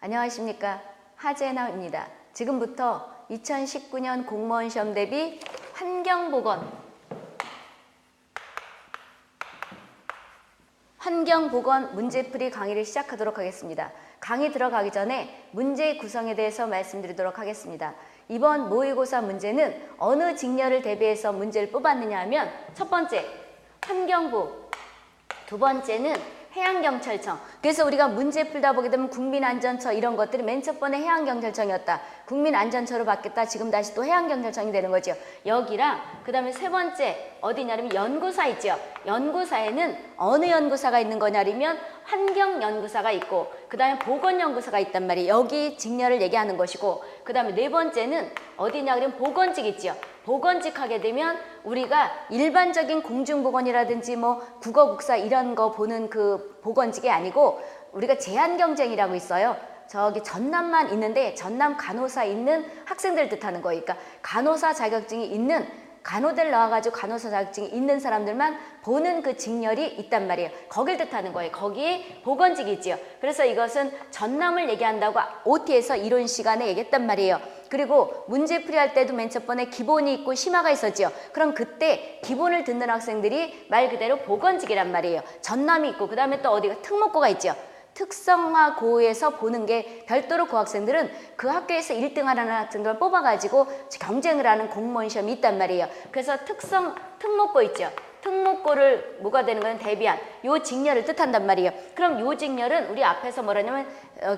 안녕하십니까. 하재나입니다. 지금부터 2019년 공무원 시험 대비 환경보건 문제풀이 강의를 시작하도록 하겠습니다. 강의 들어가기 전에 문제 구성에 대해서 말씀드리도록 하겠습니다. 이번 모의고사 문제는 어느 직렬을 대비해서 문제를 뽑았느냐 하면 첫 번째 환경부, 두 번째는 해양경찰청. 그래서 우리가 문제 풀다 보게 되면 국민안전처 이런 것들이 맨 첫 번에 해양경찰청이었다. 국민안전처로 바뀌었다. 지금 다시 또 해양경찰청이 되는 거죠. 여기랑 그 다음에 세 번째 어디냐면 연구사 있죠. 연구사에는 어느 연구사가 있는 거냐면 환경연구사가 있고 그 다음에 보건연구사가 있단 말이에요. 여기 직렬을 얘기하는 것이고 그 다음에 네 번째는 어디냐 그러면 보건직 있죠. 보건직 하게 되면 우리가 일반적인 공중보건이라든지 뭐 국어국사 이런 거 보는 그 보건직이 아니고 우리가 제한경쟁이라고 있어요. 저기 전남만 있는데 전남 간호사 있는 학생들 뜻하는 거예요. 그러니까 간호사 자격증이 있는 간호대를 나와가지고 간호사 자격증이 있는 사람들만 보는 그 직렬이 있단 말이에요. 거길 뜻하는 거예요. 거기에 보건직이 있지요. 그래서 이것은 전남을 얘기한다고 OT에서 이론 시간에 얘기했단 말이에요. 그리고 문제풀이 할 때도 맨 첫 번에 기본이 있고 심화가 있었죠. 그럼 그때 기본을 듣는 학생들이 말 그대로 보건직이란 말이에요. 전남이 있고 그 다음에 또 어디가 특목고가 있죠. 특성화고에서 보는 게 별도로 그 학생들은 그 학교에서 1등 하는 학생들을 뽑아가지고 경쟁을 하는 공무원 시험이 있단 말이에요. 그래서 특목고 있죠. 특목고를 뭐가 되는 건 대비한 요 직렬을 뜻한단 말이에요. 그럼 요 직렬은 우리 앞에서 뭐라냐면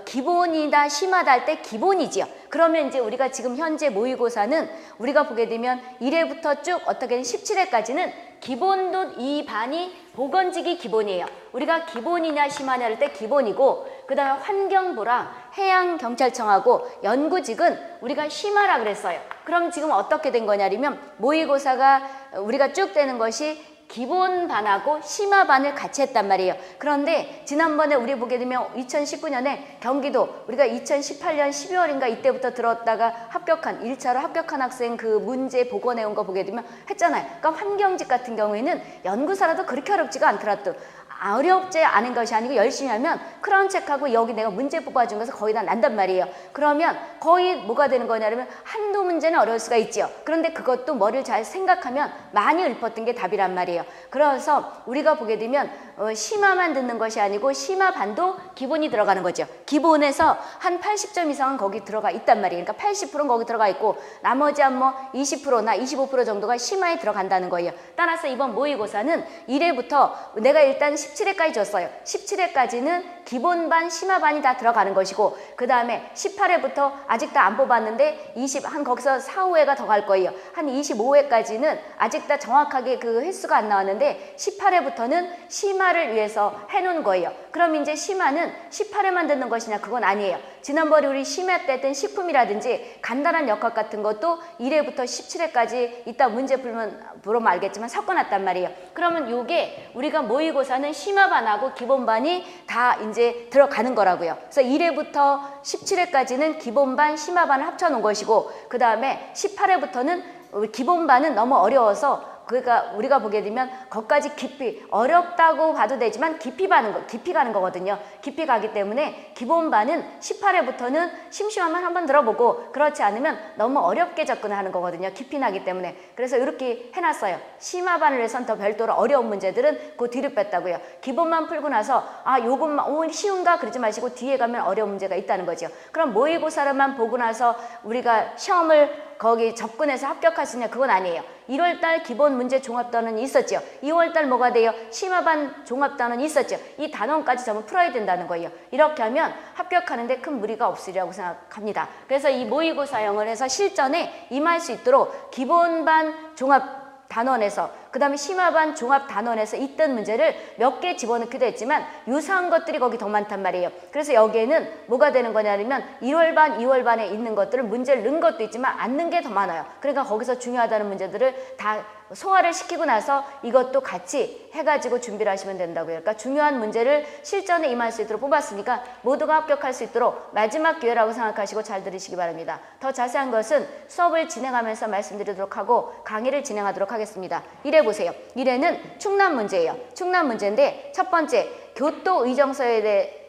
기본이다 심하다 할 때 기본이지요. 그러면 이제 우리가 지금 현재 모의고사는 우리가 보게 되면 1회부터 쭉 어떻게든 17회까지는 기본도 이 반이 보건직이 기본이에요. 우리가 기본이냐 심하냐 할 때 기본이고 그 다음에 환경부랑 해양경찰청하고 연구직은 우리가 심하라 그랬어요. 그럼 지금 어떻게 된 거냐면 모의고사가 우리가 쭉 되는 것이 기본 반하고 심화 반을 같이 했단 말이에요. 그런데 지난번에 우리 보게 되면 2019년에 경기도 우리가 2018년 12월인가 이때부터 들었다가 합격한 1차로 합격한 학생 그 문제 복원해 온 거 보게 되면 했잖아요. 그러니까 환경직 같은 경우에는 연구사라도 그렇게 어렵지가 않더라도 어렵지 않은 것이 아니고 열심히 하면 크라운 체크하고 여기 내가 문제 뽑아준 것을 거의 다 난단 말이에요. 그러면 거의 뭐가 되는 거냐면 한두 문제는 어려울 수가 있죠. 그런데 그것도 머리를 잘 생각하면 많이 읊었던 게 답이란 말이에요. 그래서 우리가 보게 되면 심화만 듣는 것이 아니고 심화 반도 기본이 들어가는 거죠. 기본에서 한 80점 이상은 거기 들어가 있단 말이에요. 그러니까 80%는 거기 들어가 있고 나머지 한 뭐 20%나 25% 정도가 심화에 들어간다는 거예요. 따라서 이번 모의고사는 1회부터 내가 일단 17회까지 줬어요. 17회까지는 기본반, 심화반이 다 들어가는 것이고 그 다음에 18회부터 아직 다 안 뽑았는데 한 거기서 4, 5회가 더 갈 거예요. 한 25회까지는 아직 다 정확하게 그 횟수가 안 나왔는데 18회부터는 심화를 위해서 해놓은 거예요. 그럼 이제 심화는 18회만 듣는 것이냐? 그건 아니에요. 지난번에 우리 심화 때 했던 식품이라든지 간단한 역학 같은 것도 1회부터 17회까지 이따 문제 풀면 알겠지만 섞어놨단 말이에요. 그러면 요게 우리가 모의고사는 심화반하고 기본반이 다 이제 들어가는 거라고요. 그래서 1회부터 17회까지는 기본반, 심화반을 합쳐놓은 것이고 그 다음에 18회부터는 기본반은 너무 어려워서 그러니까 우리가 보게 되면 거기까지 깊이 어렵다고 봐도 되지만 깊이 가는 거거든요. 깊이 가기 때문에 기본반은 18회부터는 심심하면 한번 들어보고 그렇지 않으면 너무 어렵게 접근을 하는 거거든요. 깊이 나기 때문에. 그래서 이렇게 해놨어요. 심화반을 해선 더 별도로 어려운 문제들은 그 뒤로 뺐다고요. 기본만 풀고 나서 요것만 쉬운가 그러지 마시고 뒤에 가면 어려운 문제가 있다는 거죠. 그럼 모의고사를만 보고 나서 우리가 시험을 거기 접근해서 합격할 수 있냐? 그건 아니에요. 1월달 기본 문제 종합단원이 있었죠. 2월달 뭐가 돼요? 심화반 종합단원이 있었죠. 이 단원까지 전부 풀어야 된다는 거예요. 이렇게 하면 합격하는데 큰 무리가 없으리라고 생각합니다. 그래서 이 모의고사형을 해서 실전에 임할 수 있도록 기본반 종합 단원에서 그 다음에 심화반 종합 단원에서 있던 문제를 몇 개 집어넣기도 했지만 유사한 것들이 거기 더 많단 말이에요. 그래서 여기에는 뭐가 되는 거냐면 1월반, 2월반에 있는 것들을 문제를 넣은 것도 있지만 안 넣은 게 더 많아요. 그러니까 거기서 중요하다는 문제들을 다 소화를 시키고 나서 이것도 같이 해가지고 준비를 하시면 된다고요. 그러니까 중요한 문제를 실전에 임할 수 있도록 뽑았으니까 모두가 합격할 수 있도록 마지막 기회라고 생각하시고 잘 들으시기 바랍니다. 더 자세한 것은 수업을 진행하면서 말씀드리도록 하고 강의를 진행하도록 하겠습니다. 1회 보세요. 1회는 충남 문제예요. 충남 문제인데 첫 번째 교토 의정서에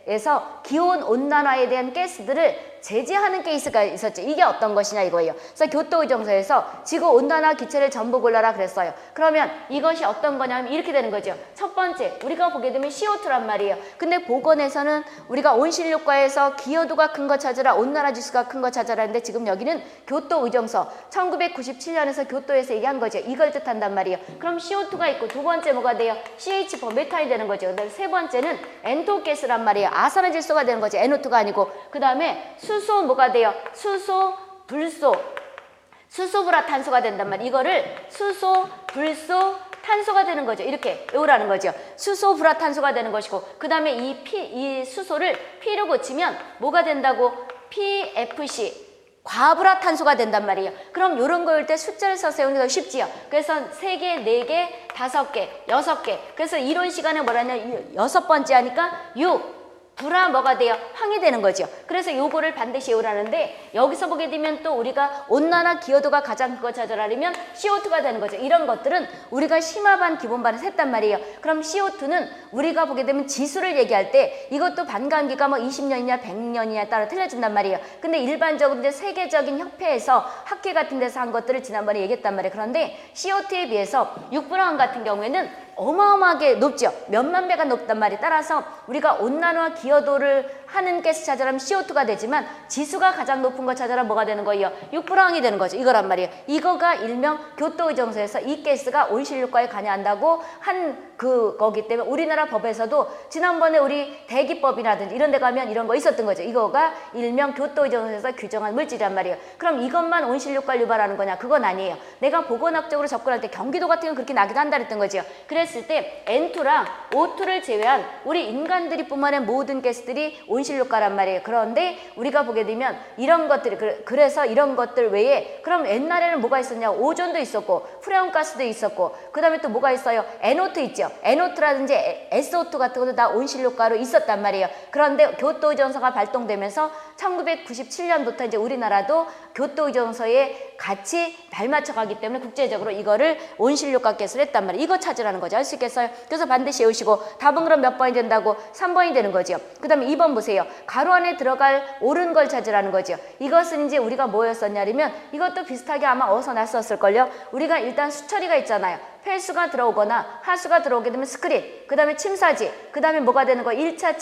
문제에서 기온 온난화에 대한 가스들을 제재하는 케이스가 있었죠. 이게 어떤 것이냐 이거예요. 그래서 교토의정서에서 지구 온난화 기체를 전부 골라라 그랬어요. 그러면 이것이 어떤 거냐면 이렇게 되는 거죠. 첫 번째 우리가 보게 되면 CO2란 말이에요. 근데 보건에서는 우리가 온실효과에서 기여도가 큰 거 찾으라, 온난화 지수가 큰 거 찾아라 했는데 지금 여기는 교토의정서 1997년에서 교토에서 얘기한 거죠. 이걸 뜻한단 말이에요. 그럼 CO2가 있고 두 번째 뭐가 돼요? CH4 메탄이 되는 거죠. 그다음에 세 번째는 N2 가스란 말이에요. 아산화질소가 되는 거죠. NO2가 아니고. 그 다음에 수소 뭐가 돼요? 수소, 불소, 수소불화탄소가 된단 말이에요. 이거를 수소, 불소, 탄소가 되는 거죠. 이렇게 외우라는 거죠. 수소불화탄소가 되는 것이고 그 다음에 이 수소를 P로 고치면 뭐가 된다고? PFC 과불화탄소가 된단 말이에요. 그럼 이런 거일 때 숫자를 써서 외우는 게 더 쉽지요. 그래서 3개, 4개, 5개, 6개. 그래서 이론 시간에 뭐라냐? 6번째 하니까 6. 불화 뭐가 돼요? 황이 되는 거죠. 그래서 요거를 반드시 외우라는데 여기서 보게 되면 또 우리가 온난화 기여도가 가장 그거 찾아라면 CO2가 되는 거죠. 이런 것들은 우리가 심화반, 기본반에서 했단 말이에요. 그럼 CO2는 우리가 보게 되면 지수를 얘기할 때 이것도 반감기가 뭐 20년이냐 100년이냐에 따라 틀려진단 말이에요. 근데 일반적으로 이제 세계적인 협회에서 학회 같은 데서 한 것들을 지난번에 얘기했단 말이에요. 그런데 CO2에 비해서 육분화황 같은 경우에는 어마어마하게 높죠. 몇만 배가 높단 말이에요. 따라서 우리가 온난화 기여도를 하는 가스 찾아라면 CO2가 되지만 지수가 가장 높은 거 찾아라 뭐가 되는 거예요? 육불황이 되는 거죠. 이거란 말이에요. 이거가 일명 교토의정서에서 이 가스가 온실효과에 관여한다고 한 거기 때문에 우리나라 법에서도 지난번에 우리 대기법이라든지 이런 데 가면 이런 거 있었던 거죠. 이거가 일명 교토의정서에서 규정한 물질이란 말이에요. 그럼 이것만 온실효과를 유발하는 거냐? 그건 아니에요. 내가 보건학적으로 접근할 때 경기도 같은 건 그렇게 나기도 한다 그랬던 거죠. 그랬을 때 N2랑 O2를 제외한 우리 인간들이 뿜어낸 모든 가스들이 온실효과란 말이에요. 그런데 우리가 보게 되면 이런 것들이 그래서 이런 것들 외에 그럼 옛날에는 뭐가 있었냐? 오존도 있었고 프레온가스도 있었고 그 다음에 또 뭐가 있어요? NO2 있죠. NO2라든지 SO2 같은 것도 다 온실효과로 있었단 말이에요. 그런데 교토의정서가 발동되면서 1997년부터 이제 우리나라도 교토의정서에 같이 발맞춰 가기 때문에 국제적으로 이거를 온실효과 가스를 했단 말이에요. 이거 찾으라는 거죠. 알 수 있겠어요? 그래서 반드시 외우시고 답은 그럼 몇 번이 된다고? 3번이 되는 거죠. 그 다음에 2번 보세요. 가로 안에 들어갈 옳은 걸 찾으라는 거죠. 이것은 이제 우리가 뭐였었냐면 이것도 비슷하게 아마 어디서 났었을걸요. 우리가 일단 수처리가 있잖아요. 폐수가 들어오거나 하수가 들어오게 되면 스크린, 그 다음에 침사지, 그 다음에 뭐가 되는 거예요? 1차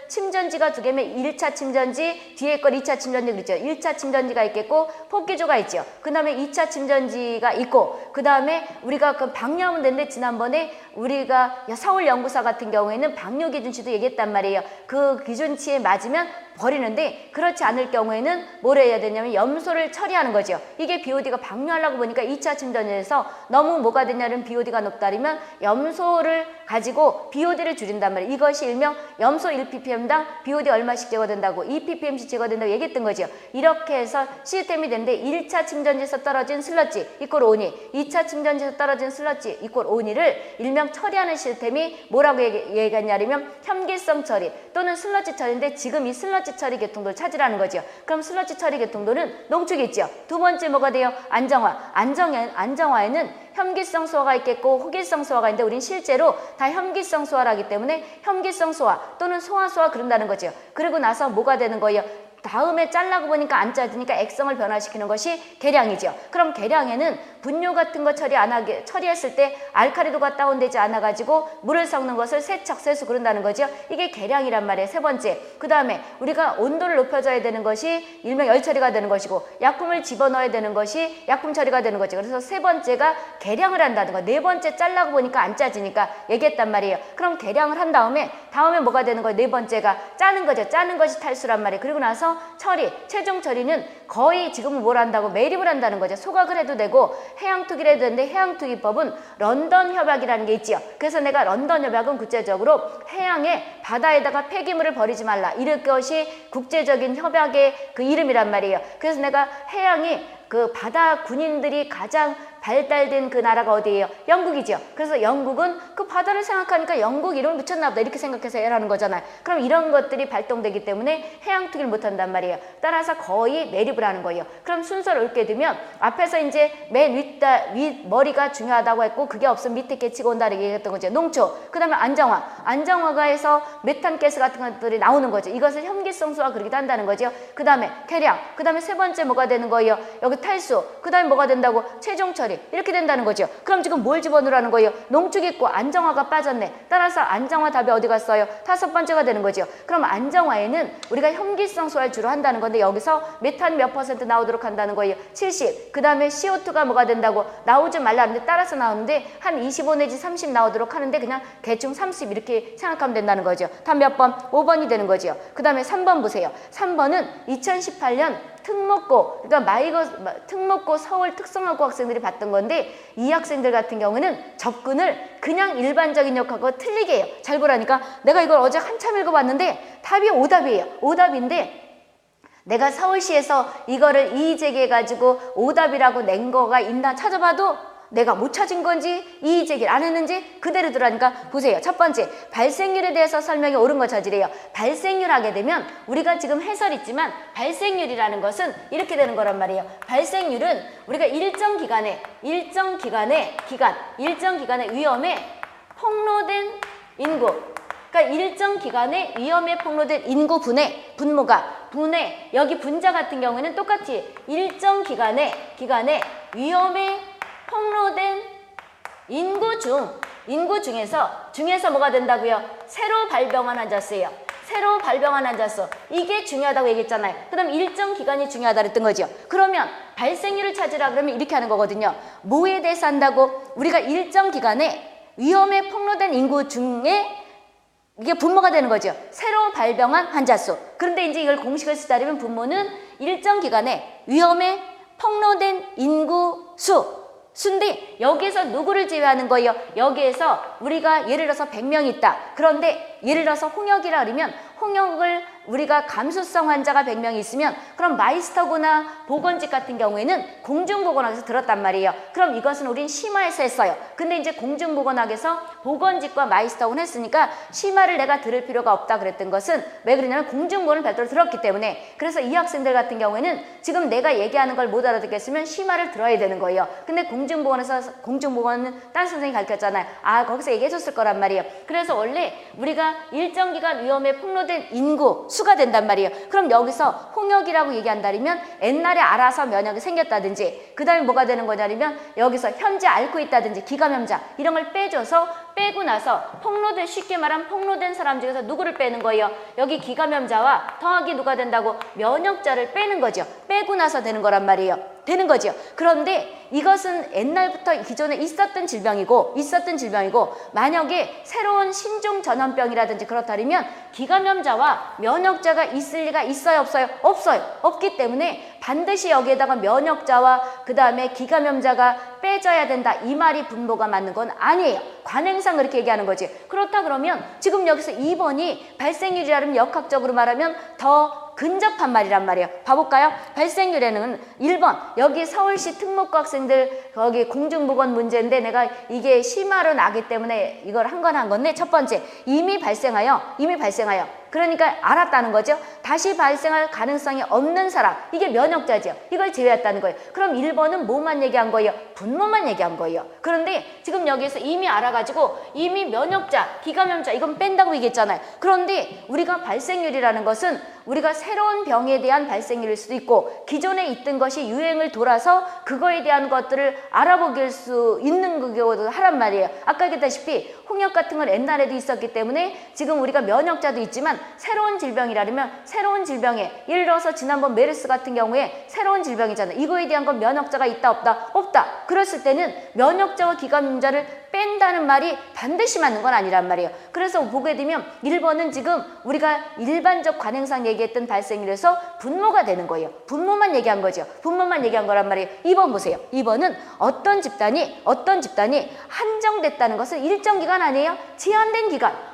침전지가 두 개면 1차 침전지, 뒤에 걸 2차 침전지 그랬죠. 1차 침전지가 있겠고 폭기조가 있죠. 그 다음에 2차 침전지가 있고 그 다음에 우리가 그 방류하면 되는데 지난번에 우리가 서울연구사 같은 경우에는 방류 기준치도 얘기했단 말이에요. 그 기준치에 맞으면 버리는데 그렇지 않을 경우에는 뭘 해야 되냐면 염소를 처리하는 거죠. 이게 BOD가 방류하려고 보니까 2차 침전에서 너무 뭐가 되냐면 BOD가 높다면 염소를 가지고 BOD를 줄인단 말이에요. 이것이 일명 염소 1ppm당 BOD 얼마씩 제거된다고 2ppm씩 제거된다고 얘기했던 거죠. 이렇게 해서 시스템이 되는데 1차 침전지에서 떨어진 슬러지 이꼴 오니 2차 침전지에서 떨어진 슬러지 이꼴 오니를 일명 처리하는 시스템이 뭐라고 얘기했냐면 현기성 처리 또는 슬러지 처리인데 지금 이 슬러지 처리 계통도를 찾으라는 거죠. 그럼 슬러지 처리 계통도는 농축이 있죠. 두 번째 뭐가 돼요? 안정화. 안정화에는 현기성 소화가 있겠고 호기성 소화가 있는데 우린 실제로 다 현기성 소화를 하기 때문에 현기성 소화 또는 소화 그런다는 거죠. 그리고 나서 뭐가 되는 거예요? 다음에 잘라고 보니까 안 짜지니까 액성을 변화시키는 것이 계량이죠. 그럼 계량에는 분뇨 같은 거 처리했을 때 알카리도가 다운되지 않아가지고 물을 섞는 것을 세척, 세수 그런다는 거죠. 이게 계량이란 말이에요. 세 번째. 그 다음에 우리가 온도를 높여줘야 되는 것이 일명 열 처리가 되는 것이고 약품을 집어넣어야 되는 것이 약품 처리가 되는 거죠. 그래서 세 번째가 계량을 한다는 거. 네 번째 잘라고 보니까 안 짜지니까 얘기했단 말이에요. 그럼 계량을 한 다음에 뭐가 되는 거예요? 네 번째가 짜는 거죠. 짜는 것이 탈수란 말이에요. 그리고 나서 처리, 최종 처리는 거의 지금은 뭘 한다고? 매립을 한다는 거죠. 소각을 해도 되고 해양투기를 해도 되는데 해양투기법은 런던 협약이라는 게 있지요. 그래서 내가 런던 협약은 국제적으로 해양에 바다에다가 폐기물을 버리지 말라. 이런 것이 국제적인 협약의 그 이름이란 말이에요. 그래서 내가 해양이 그 바다 군인들이 가장 발달된 그 나라가 어디예요? 영국이죠. 그래서 영국은 그 바다를 생각하니까 영국 이름을 붙였나 보다 이렇게 생각해서 해라는 거잖아요. 그럼 이런 것들이 발동되기 때문에 해양 투기를 못한단 말이에요. 따라서 거의 매립을 하는 거예요. 그럼 순서를 옳게 되면 앞에서 이제 맨 윗머리가 중요하다고 했고 그게 없으면 밑에 깨치고 온다는 얘기했던 거죠. 농초, 그 다음에 안정화. 안정화가에서 메탄가스 같은 것들이 나오는 거죠. 이것을 혐기성소화 그러기도 한다는 거죠. 그 다음에 계량, 그 다음에 세 번째 뭐가 되는 거예요? 여기 탈수, 그 다음에 뭐가 된다고? 최종 처리, 이렇게 된다는 거죠. 그럼 지금 뭘 집어넣으라는 거예요? 농축 있고 안정화가 빠졌네. 따라서 안정화 답이 어디 갔어요? 다섯 번째가 되는 거죠. 그럼 안정화에는 우리가 혐기성소화를 주로 한다는 건데 여기서 메탄 몇 퍼센트 나오도록 한다는 거예요? 70. 그 다음에 CO2가 뭐가 된다고? 나오지 말라는데 따라서 나오는데 한 25 내지 30 나오도록 하는데 그냥 대충 30 이렇게 생각하면 된다는 거죠. 다음 몇 번? 5번이 되는 거죠. 그 다음에 3번 보세요. 3번은 2018년 특목고, 그러니까 특목고 서울 특성화고 학생들이 봤던 건데 이 학생들 같은 경우는 접근을 그냥 일반적인 역학과 틀리게 해요. 잘 보라니까. 내가 이걸 어제 한참 읽어봤는데 답이 오답이에요. 오답인데 내가 서울시에서 이거를 이의제기해가지고 오답이라고 낸 거가 있나 찾아봐도 내가 못 찾은 건지 이의제기를 안 했는지 그대로 들어가니까 보세요. 첫 번째, 발생률에 대해서 설명이 옳은 거 찾으래요. 발생률 하게 되면 우리가 지금 해설 있지만 발생률이라는 것은 이렇게 되는 거란 말이에요. 발생률은 우리가 일정 기간에 위험에 폭로된 인구, 그러니까 일정 기간에 위험에 폭로된 인구 분모가 여기 분자 같은 경우에는 똑같이 일정 기간에 위험에 폭로된 인구 중에서 뭐가 된다고요? 새로 발병한 환자수예요. 새로 발병한 환자수. 이게 중요하다고 얘기했잖아요. 그럼 일정 기간이 중요하다 그랬던 거죠. 그러면 발생률을 찾으라 그러면 이렇게 하는 거거든요. 뭐에 대해서 한다고? 우리가 일정 기간에 위험에 폭로된 인구 중에 이게 분모가 되는 거죠. 새로 발병한 환자수. 그런데 이제 이걸 공식을 쓰자면 분모는 일정 기간에 위험에 폭로된 인구 수인데 여기에서 누구를 제외하는 거예요? 여기에서 우리가 예를 들어서 100명이 있다. 그런데 예를 들어서 홍역이라 그러면 홍역을 우리가 감수성 환자가 100명이 있으면 그럼 마이스터고나 보건직 같은 경우에는 공중보건학에서 들었단 말이에요. 그럼 이것은 우린 심화해서 했어요. 근데 이제 공중보건학에서 보건직과 마이스터고는 했으니까 심화를 내가 들을 필요가 없다 그랬던 것은 왜 그러냐면 공중보건을 별도로 들었기 때문에. 그래서 이 학생들 같은 경우에는 지금 내가 얘기하는 걸 못 알아듣겠으면 심화를 들어야 되는 거예요. 근데 공중보건은 딴 선생님이 가르쳤잖아요. 거기서 얘기해줬을 거란 말이에요. 그래서 원래 우리가 일정 기간 위험에 폭로된 인구 수가 된단 말이에요. 그럼 여기서 홍역이라고 얘기한다면 옛날에 알아서 면역이 생겼다든지 그 다음에 뭐가 되는 거냐면 여기서 현재 앓고 있다든지 기감염자 이런 걸 빼고 나서 쉽게 말하면 폭로된 사람 중에서 누구를 빼는 거예요? 여기 기감염자와 더하기 누가 된다고? 면역자를 빼는 거죠. 빼고 나서 되는 거란 말이에요. 되는 거죠. 그런데 이것은 옛날부터 기존에 있었던 질병이고 만약에 새로운 신종 전염병이라든지 그렇다면 기감염자와 면역자가 있을 리가 있어요? 없어요? 없어요. 없기 때문에 반드시 여기에다가 면역자와 그 다음에 기감염자가 빼져야 된다. 이 말이 분모가 맞는 건 아니에요. 관행상 그렇게 얘기하는 거지. 그렇다 그러면 지금 여기서 2번이 발생률이라면 역학적으로 말하면 더 근접한 말이란 말이에요. 봐볼까요? 발생률에는 1번 여기 서울시 특목고 학생들 거기 공중보건 문제인데 내가 이게 심화로 나기 때문에 이걸 한 건데 첫 번째 이미 발생하여 그러니까 알았다는 거죠. 다시 발생할 가능성이 없는 사람 이게 면역자죠. 이걸 제외했다는 거예요. 그럼 1번은 뭐만 얘기한 거예요? 분모만 얘기한 거예요. 그런데 지금 여기에서 이미 알아가지고 이미 면역자, 기감염자 이건 뺀다고 얘기했잖아요. 그런데 우리가 발생률이라는 것은 우리가 새로운 병에 대한 발생률일 수도 있고 기존에 있던 것이 유행을 돌아서 그거에 대한 것들을 알아보길 수 있는 경우도 하란 말이에요. 아까 얘기했다시피 홍역 같은 건 옛날에도 있었기 때문에 지금 우리가 면역자도 있지만 새로운 질병이라면 새로운 질병에 예를 들어서 지난번 메르스 같은 경우에 새로운 질병이잖아요. 이거에 대한 건 면역자가 있다 없다? 없다. 그랬을 때는 면역자와 기감염자를 뺀다는 말이 반드시 맞는 건 아니란 말이에요. 그래서 보게 되면 1번은 지금 우리가 일반적 관행상 얘기했던 발생률에서 분모가 되는 거예요. 분모만 얘기한 거죠. 분모만 얘기한 거란 말이에요. 2번 보세요. 2번은 어떤 집단이 한정됐다는 것은 일정 기간 아니에요? 제한된 기간.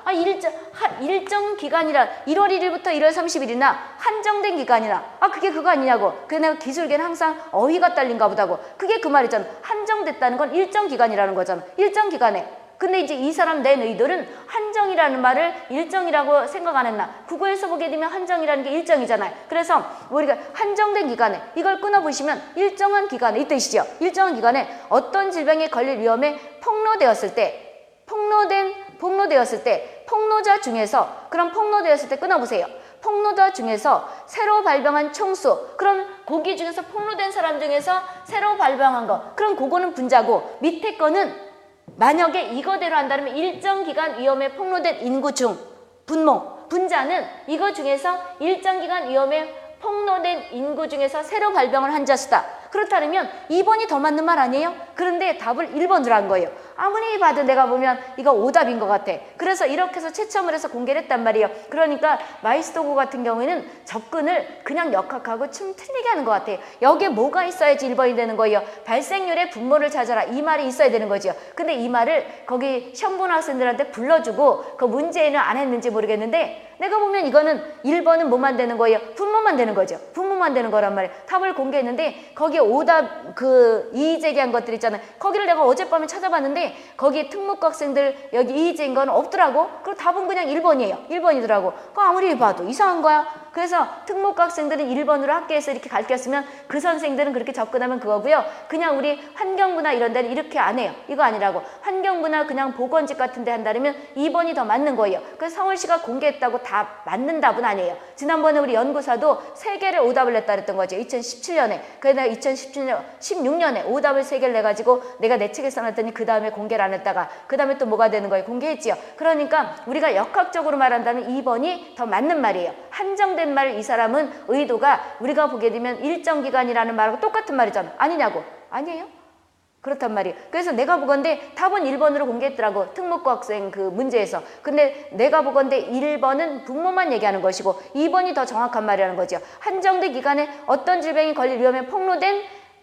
일정 기간이라 1월 1일부터 1월 30일이나 한정된 기간이나 그게 그거 아니냐고. 그래 내가 기술계는 항상 어휘가 딸린가 보다고. 그게 그 말이잖아. 한정됐다는 건 일정 기간이라는 거잖아. 일정 기간에. 근데 이제 이 사람 낸 의도는 한정이라는 말을 일정이라고 생각 안 했나. 국어에서 보게 되면 한정이라는 게 일정이잖아요. 그래서 우리가 한정된 기간에 이걸 끊어보시면 일정한 기간에 이 뜻이죠. 일정한 기간에 어떤 질병에 걸릴 위험에 폭로되었을 때 폭로된 폭로되었을 때 폭로자 중에서 그럼 폭로되었을 때 끊어보세요. 폭로자 중에서 새로 발병한 총수 그럼 거기 중에서 폭로된 사람 중에서 새로 발병한 거 그럼 그거는 분자고 밑에 거는 만약에 이거대로 한다면 일정 기간 위험에 폭로된 인구 중 분모 분자는 이거 중에서 일정 기간 위험에 폭로된 인구 중에서 새로 발병을 한 자수다. 그렇다면 2번이 더 맞는 말 아니에요? 그런데 답을 1번으로 한 거예요. 아무리 봐도 내가 보면 이거 오답인 것 같아. 그래서 이렇게 해서 채점을 해서 공개를 했단 말이에요. 그러니까 마이스터고 같은 경우에는 접근을 그냥 역학하고 좀 틀리게 하는 것 같아요. 여기에 뭐가 있어야지 1번이 되는 거예요. 발생률의 분모를 찾아라. 이 말이 있어야 되는 거죠. 근데 이 말을 거기 시험 보는 학생들한테 불러주고 그 문제는 안 했는지 모르겠는데 내가 보면 이거는 1번은 뭐만 되는 거예요? 분모만 되는 거죠. 분모만 되는 거란 말이에요. 답을 공개했는데 거기에 오답 그 이의 제기한 것들 있잖아요. 거기를 내가 어젯밤에 찾아봤는데 거기에 특목고 학생들 여기 이의 제기인 건 없더라고. 그리고 답은 그냥 1번이에요. 1번이더라고. 그 아무리 봐도 이상한 거야. 그래서 특목고 학생들은 1번으로 학교에서 이렇게 가르쳤으면 그 선생들은 그렇게 접근하면 그거고요. 그냥 우리 환경부나 이런 데는 이렇게 안 해요. 이거 아니라고. 환경부나 그냥 보건직 같은 데 한다면 2번이 더 맞는 거예요. 그래서 서울시가 공개했다고 다 맞는 답은 아니에요. 지난번에 우리 연구사도 3개를 오답을 냈다 그랬던 거죠. 2017년에. 그래서 내가 16년에 오답을 3개를 내가지고 내가 내 책에 써놨더니 그 다음에 공개를 안 했다가 그 다음에 또 뭐가 되는 거예요? 공개했지요. 그러니까 우리가 역학적으로 말한다면 2번이 더 맞는 말이에요. 한정된 말 이 사람은 의도가 우리가 보게 되면 일정 기간이라는 말하고 똑같은 말이잖아. 아니냐고. 아니에요? 그렇단 말이에요. 그래서 내가 보건대 답은 1번으로 공개했더라고. 특목고 학생 그 문제에서. 근데 내가 보건대 1번은 분모만 얘기하는 것이고 2번이 더 정확한 말이라는 거죠. 한정된 기간에 어떤 질병이 걸릴 위험에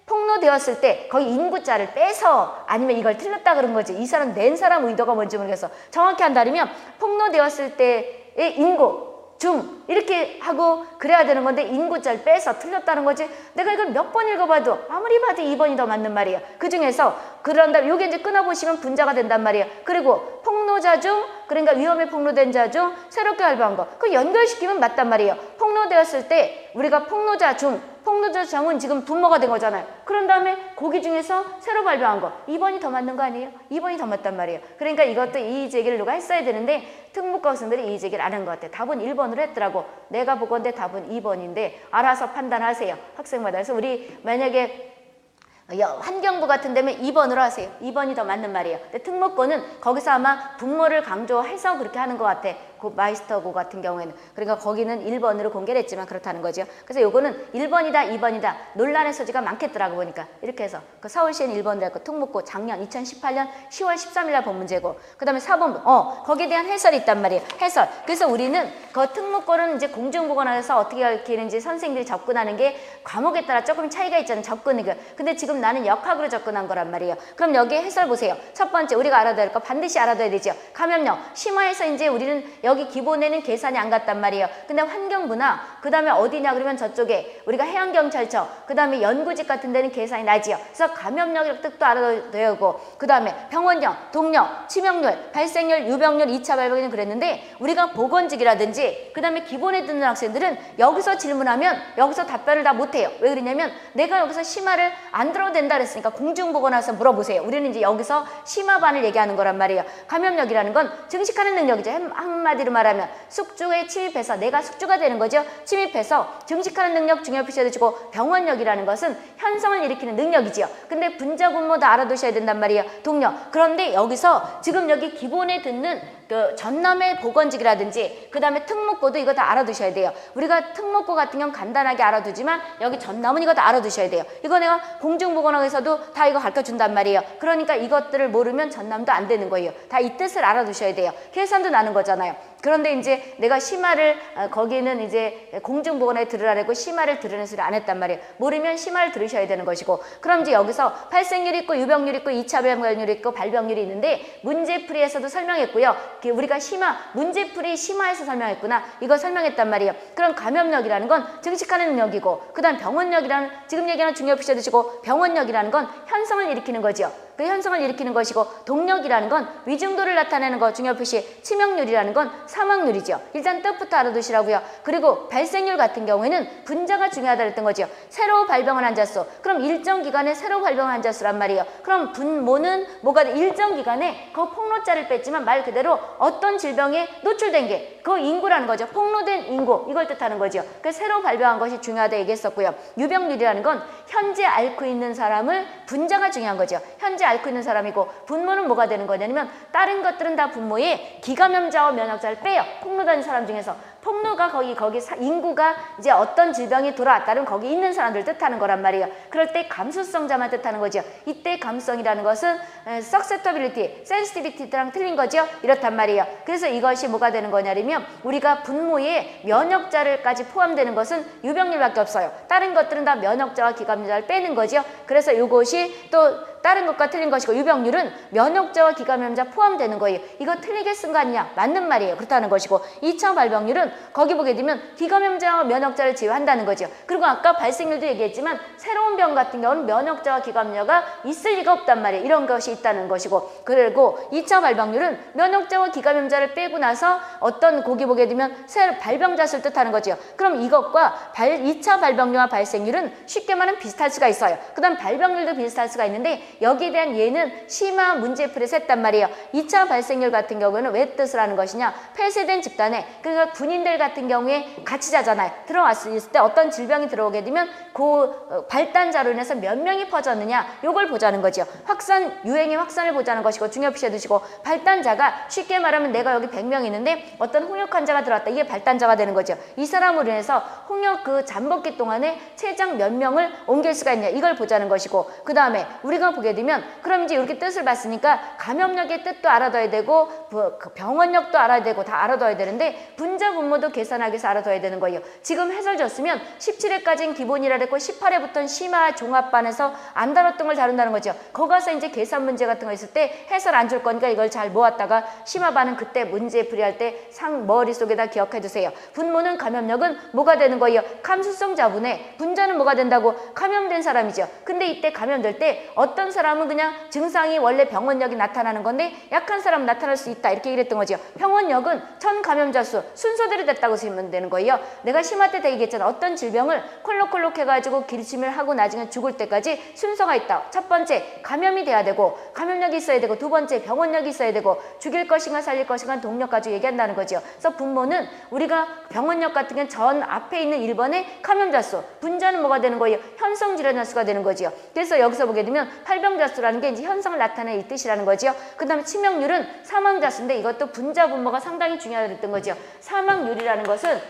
폭로되었을 때 거기 인구자를 빼서 아니면 이걸 틀렸다 그런 거지. 이 사람 낸 사람 의도가 뭔지 모르겠어. 정확히 한다면 폭로되었을 때의 인구 중 이렇게 하고 그래야 되는 건데 인구자를 빼서 틀렸다는 거지. 내가 이걸 몇 번 읽어봐도 아무리 봐도 2번이 더 맞는 말이에요. 그 중에서 그런 다음에 요게 이제 끊어보시면 분자가 된단 말이에요. 그리고 폭로자 중 그러니까 위험에 폭로된 자 중 새롭게 발병한 거 그 연결시키면 맞단 말이에요. 폭로되었을 때 우리가 폭로자 중은 지금 분모가 된 거잖아요. 그런 다음에 거기 중에서 새로 발병한 거 2번이 더 맞는 거 아니에요? 2번이 더 맞단 말이에요. 그러니까 이것도 이의 제기를 누가 했어야 되는데 특목고 학생들이 이의 제기를 안 한 것 같아. 답은 1번으로 했더라고. 내가 보건대 답은 2번인데 알아서 판단하세요. 학생마다. 그래서 우리 만약에 환경부 같은 데면 2번으로 하세요. 2번이 더 맞는 말이에요. 근데 특목고는 거기서 아마 분모를 강조해서 그렇게 하는 것 같아. 그 마이스터고 같은 경우에는. 그러니까 거기는 1번으로 공개를 했지만 그렇다는 거죠. 그래서 요거는 1번이다 2번이다 논란의 소지가 많겠더라고 보니까. 이렇게 해서 그 서울시는 1번으로 했고 특목고 작년 2018년 10월 13일 날 본 문제고 그 다음에 4번 거기에 대한 해설이 있단 말이에요. 해설. 그래서 우리는 그 특목고는 이제 공중보건학에서 어떻게 가르치는지 선생님들이 접근하는 게 과목에 따라 조금 차이가 있잖아요. 접근이. 근데 지금 나는 역학으로 접근한 거란 말이에요. 그럼 여기 해설 보세요. 첫 번째 우리가 알아둬야 할 거 반드시 알아둬야 되죠. 감염력. 심화해서 이제 우리는 여기 기본에는 계산이 안 갔단 말이에요. 근데 환경부나 그 다음에 어디냐 그러면 저쪽에 우리가 해양경찰청 그 다음에 연구직 같은 데는 계산이 나지요. 그래서 감염력이라는 뜻도 알아둬야 되고 그 다음에 병원력, 동력, 치명률, 발생률, 유병률, 2차 발병률 그랬는데 우리가 보건직이라든지 그 다음에 기본에 듣는 학생들은 여기서 질문하면 여기서 답변을 다 못해요. 왜 그러냐면 내가 여기서 심화를 안 들어도 된다 그랬으니까 공중보건학에서 물어보세요. 우리는 이제 여기서 심화반을 얘기하는 거란 말이에요. 감염력이라는 건 증식하는 능력이죠. 한마디로 말하면 숙주에 침입해서 내가 숙주가 되는 거죠. 침입해서 증식하는 능력 중요한 표시해 주시고 병원력이라는 것은 현성을 일으키는 능력이지요. 근데 분자 분모도 알아두셔야 된단 말이에요. 동력. 그런데 여기서 지금 여기 기본에 듣는 그 전남의 보건직이라든지 그 다음에 특목고도 이거 다 알아두셔야 돼요. 우리가 특목고 같은 경우는 간단하게 알아두지만 여기 전남은 이거 다 알아두셔야 돼요. 이거 내가 공중보건학에서도 다 이거 가르쳐준단 말이에요. 그러니까 이것들을 모르면 전남도 안 되는 거예요. 다 이 뜻을 알아두셔야 돼요. 계산도 나는 거잖아요. 그런데 이제 내가 심화를 거기는 이제 공중보건에 들으라고 심화를 들으는 소리 안 했단 말이에요. 모르면 심화를 들으셔야 되는 것이고 그럼 이제 여기서 발생률이 있고 유병률이 있고 2차 발병률이 있고 발병률이 있는데 문제풀이에서도 설명했고요. 우리가 문제풀이 심화해서 설명했구나. 이거 설명했단 말이에요. 그럼 감염력이라는 건 증식하는 능력이고 그 다음 병원력이라는 지금 얘기하는 중요 표시해 두시고 병원력이라는 건 현성을 일으키는 거죠. 그 현상을 일으키는 것이고, 동력이라는 건 위중도를 나타내는 거, 중요 표시. 치명률이라는 건 사망률이죠. 일단 뜻부터 알아두시라고요. 그리고 발생률 같은 경우에는 분자가 중요하다 그랬던 거죠. 새로 발병한 환자 수. 그럼 일정 기간에 새로 발병한 환자 수란 말이에요. 그럼 분모는 뭐가 일정 기간에 그 폭로자를 뺐지만 말 그대로 어떤 질병에 노출된 게 그 인구라는 거죠. 폭로된 인구, 이걸 뜻하는 거죠. 그 새로 발병한 것이 중요하다 얘기했었고요. 유병률이라는 건 현재 앓고 있는 사람을 분자가 중요한 거죠. 현재 앓고 있는 사람이고, 분모는 뭐가 되는 거냐면 다른 것들은 다 분모에 기감염자와 면역자를 빼요. 폭로된 사람 중에서. 폭로가 거기 인구가 이제 어떤 질병이 돌아왔다는 거기 있는 사람들 뜻하는 거란 말이에요. 그럴 때 감수성자만 뜻하는 거죠. 이때 감성이라는 것은 susceptibility, sensitivity랑 틀린 거죠. 이렇단 말이에요. 그래서 이것이 뭐가 되는 거냐면 우리가 분모에 면역자를까지 포함되는 것은 유병률밖에 없어요. 다른 것들은 다 면역자와 기감염자를 빼는 거죠. 그래서 이것이 또 다른 것과 틀린 것이고, 유병률은 면역자와 기감염자 포함되는 거예요. 이거 틀리게 쓴 거 아니냐? 맞는 말이에요. 그렇다는 것이고, 2차 발병률은 거기 보게 되면 기감염자와 면역자를 제외한다는 거죠. 그리고 아까 발생률도 얘기했지만 새로운 병 같은 경우는 면역자와 기감염자가 있을 리가 없단 말이에요. 이런 것이 있다는 것이고, 그리고 2차 발병률은 면역자와 기감염자를 빼고 나서 어떤 거기 보게 되면 새 발병자 수를 뜻하는 거죠. 그럼 이것과 2차 발병률과 발생률은 쉽게 말하면 비슷할 수가 있어요. 그 다음 발병률도 비슷할 수가 있는데, 여기에 대한 예는 심화 문제풀이를 했단 말이에요. 2차 발생률 같은 경우에는 왜 뜻을 하는 것이냐? 폐쇄된 집단에, 그러니까 군인들 같은 경우에 같이 자잖아요. 들어왔을 때 어떤 질병이 들어오게 되면 그 발단자로 인해서 몇 명이 퍼졌느냐, 요걸 보자는 거죠. 유행의 확산을 보자는 것이고, 중요 표시해 두시고, 발단자가 쉽게 말하면 내가 여기 100명 있는데 어떤 홍역 환자가 들어왔다. 이게 발단자가 되는 거죠. 이 사람으로 인해서 홍역 그 잠복기 동안에 최장 몇 명을 옮길 수가 있냐, 이걸 보자는 것이고, 그 다음에 우리가 보게 되면 그럼 이제 이렇게 뜻을 봤으니까 감염력의 뜻도 알아둬야 되고 병원력도 알아야 되고 다 알아둬야 되는데, 분자 분모도 계산하기 위해서 알아둬야 되는 거예요. 지금 해설 줬으면 17회까지는 기본이라 그랬고 18회부터는 심화 종합반에서 안 다뤘던 걸 다룬다는 거죠. 거기 가서 이제 계산 문제 같은 거 있을 때 해설 안 줄 거니까 이걸 잘 모았다가 심화반은 그때 문제 풀이할 때 머릿속에다 기억해 두세요. 분모는 감염력은 뭐가 되는 거예요? 감수성자분의 분자는 뭐가 된다고? 감염된 사람이죠. 근데 이때 감염될 때 어떤 사람은 그냥 증상이 원래 병원력이 나타나는 건데 약한 사람은 나타날 수 있다, 이렇게 얘기했던 거죠. 병원력은 전 감염자 수 순서대로 됐다고 쓰면 되는 거예요. 내가 심화 때 얘기했잖아. 어떤 질병을 콜록콜록 해가지고 기침을 하고 나중에 죽을 때까지 순서가 있다. 첫 번째 감염이 돼야 되고 감염력이 있어야 되고, 두 번째 병원력이 있어야 되고, 죽일 것인가 살릴 것인가 동력 가지고 얘기한다는 거죠. 그래서 분모는 우리가 병원력 같은 경우는 전 앞에 있는 1번의 감염자 수, 분자는 뭐가 되는 거예요? 현성 질환자 수가 되는 거죠. 그래서 여기서 보게 되면 발병자 수라는 게 이제 현상을 나타내는 이 뜻이라는 거죠. 그 다음에 치명률은 사망자 수인데 이것도 분자 분모가 상당히 중요하다는 거죠. 사망률이라는 것은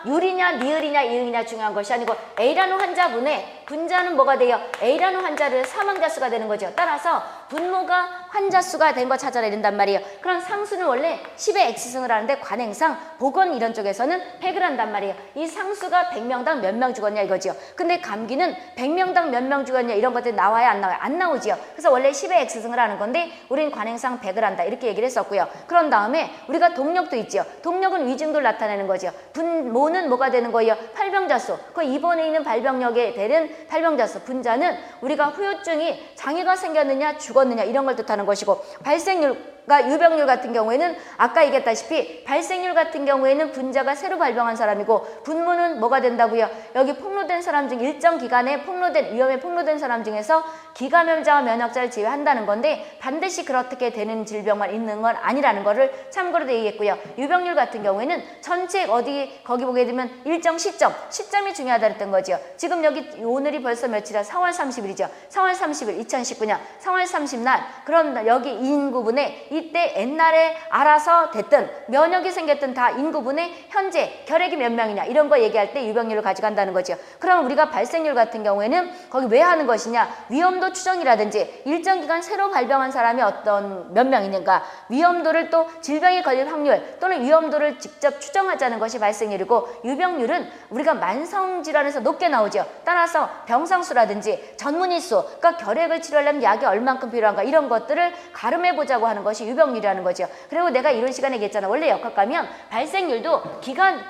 유리냐 니을이냐 이응이냐 중요한 것이 아니고, A라는 환자분의 분자는 뭐가 돼요? A라는 환자를 사망자 수가 되는 거죠. 따라서 분모가 환자 수가 된 거 찾아내야 된단 말이에요. 그럼 상수는 원래 10의 X승을 하는데 관행상 보건 이런 쪽에서는 100을 한단 말이에요. 이 상수가 100명당 몇 명 죽었냐 이거죠. 근데 감기는 100명당 몇 명 죽었냐 이런 것들이 나와야 안 나와요? 안 나오지요. 그래서 원래 10의 X승을 하는 건데 우린 관행상 100을 한다, 이렇게 얘기를 했었고요. 그런 다음에 우리가 동력도 있죠. 동력은 위중도를 나타내는 거죠. 분모는 뭐가 되는 거예요? 발병자 수. 그 이번에 있는 발병력에 되는 발병자 수. 분자는 우리가 후유증이 장애가 생겼느냐 죽었느냐 이런 걸 뜻하는 것이고, 발생률과 유병률 같은 경우에는 아까 얘기했다시피 발생률 같은 경우에는 분자가 새로 발병한 사람이고, 분모는 뭐가 된다고요? 여기 폭로된 사람 중 일정 기간에 위험에 폭로된 사람 중에서 기감염자와 면역자를 제외한다는 건데, 반드시 그렇게 되는 질병만 있는 건 아니라는 거를 참고로 얘기했고요. 유병률 같은 경우에는 전체 거기 보게 되면 일정 시점이 중요하다 그랬던 거죠. 지금 여기 오늘이 벌써 며칠이야? 4월 30일이죠. 4월 30일 2019년 4월 30날, 그럼 여기 인구분의 이때 옛날에 알아서 됐든 면역이 생겼든 다 인구분의 현재 결핵이 몇 명이냐 이런 거 얘기할 때 유병률을 가져간다는 거죠. 그럼 우리가 발생률 같은 경우에는 거기 왜 하는 것이냐? 위험도 추정이라든지 일정 기간 새로 발병한 사람이 어떤 몇 명이는가, 위험도를 또 질병에 걸릴 확률 또는 위험도를 직접 추정하자는 것이 발생률이고, 유병률은 우리가 만성질환에서 높게 나오죠. 따라서 병상수라든지 전문의 수, 그러니까 결핵을 치료하려면 약이 얼만큼 필요한가 이런 것들을 가름해 보자고 하는 것이 유병률이라는 거죠. 그리고 내가 이런 시간에 얘기했잖아. 원래 역학 가면 발생률도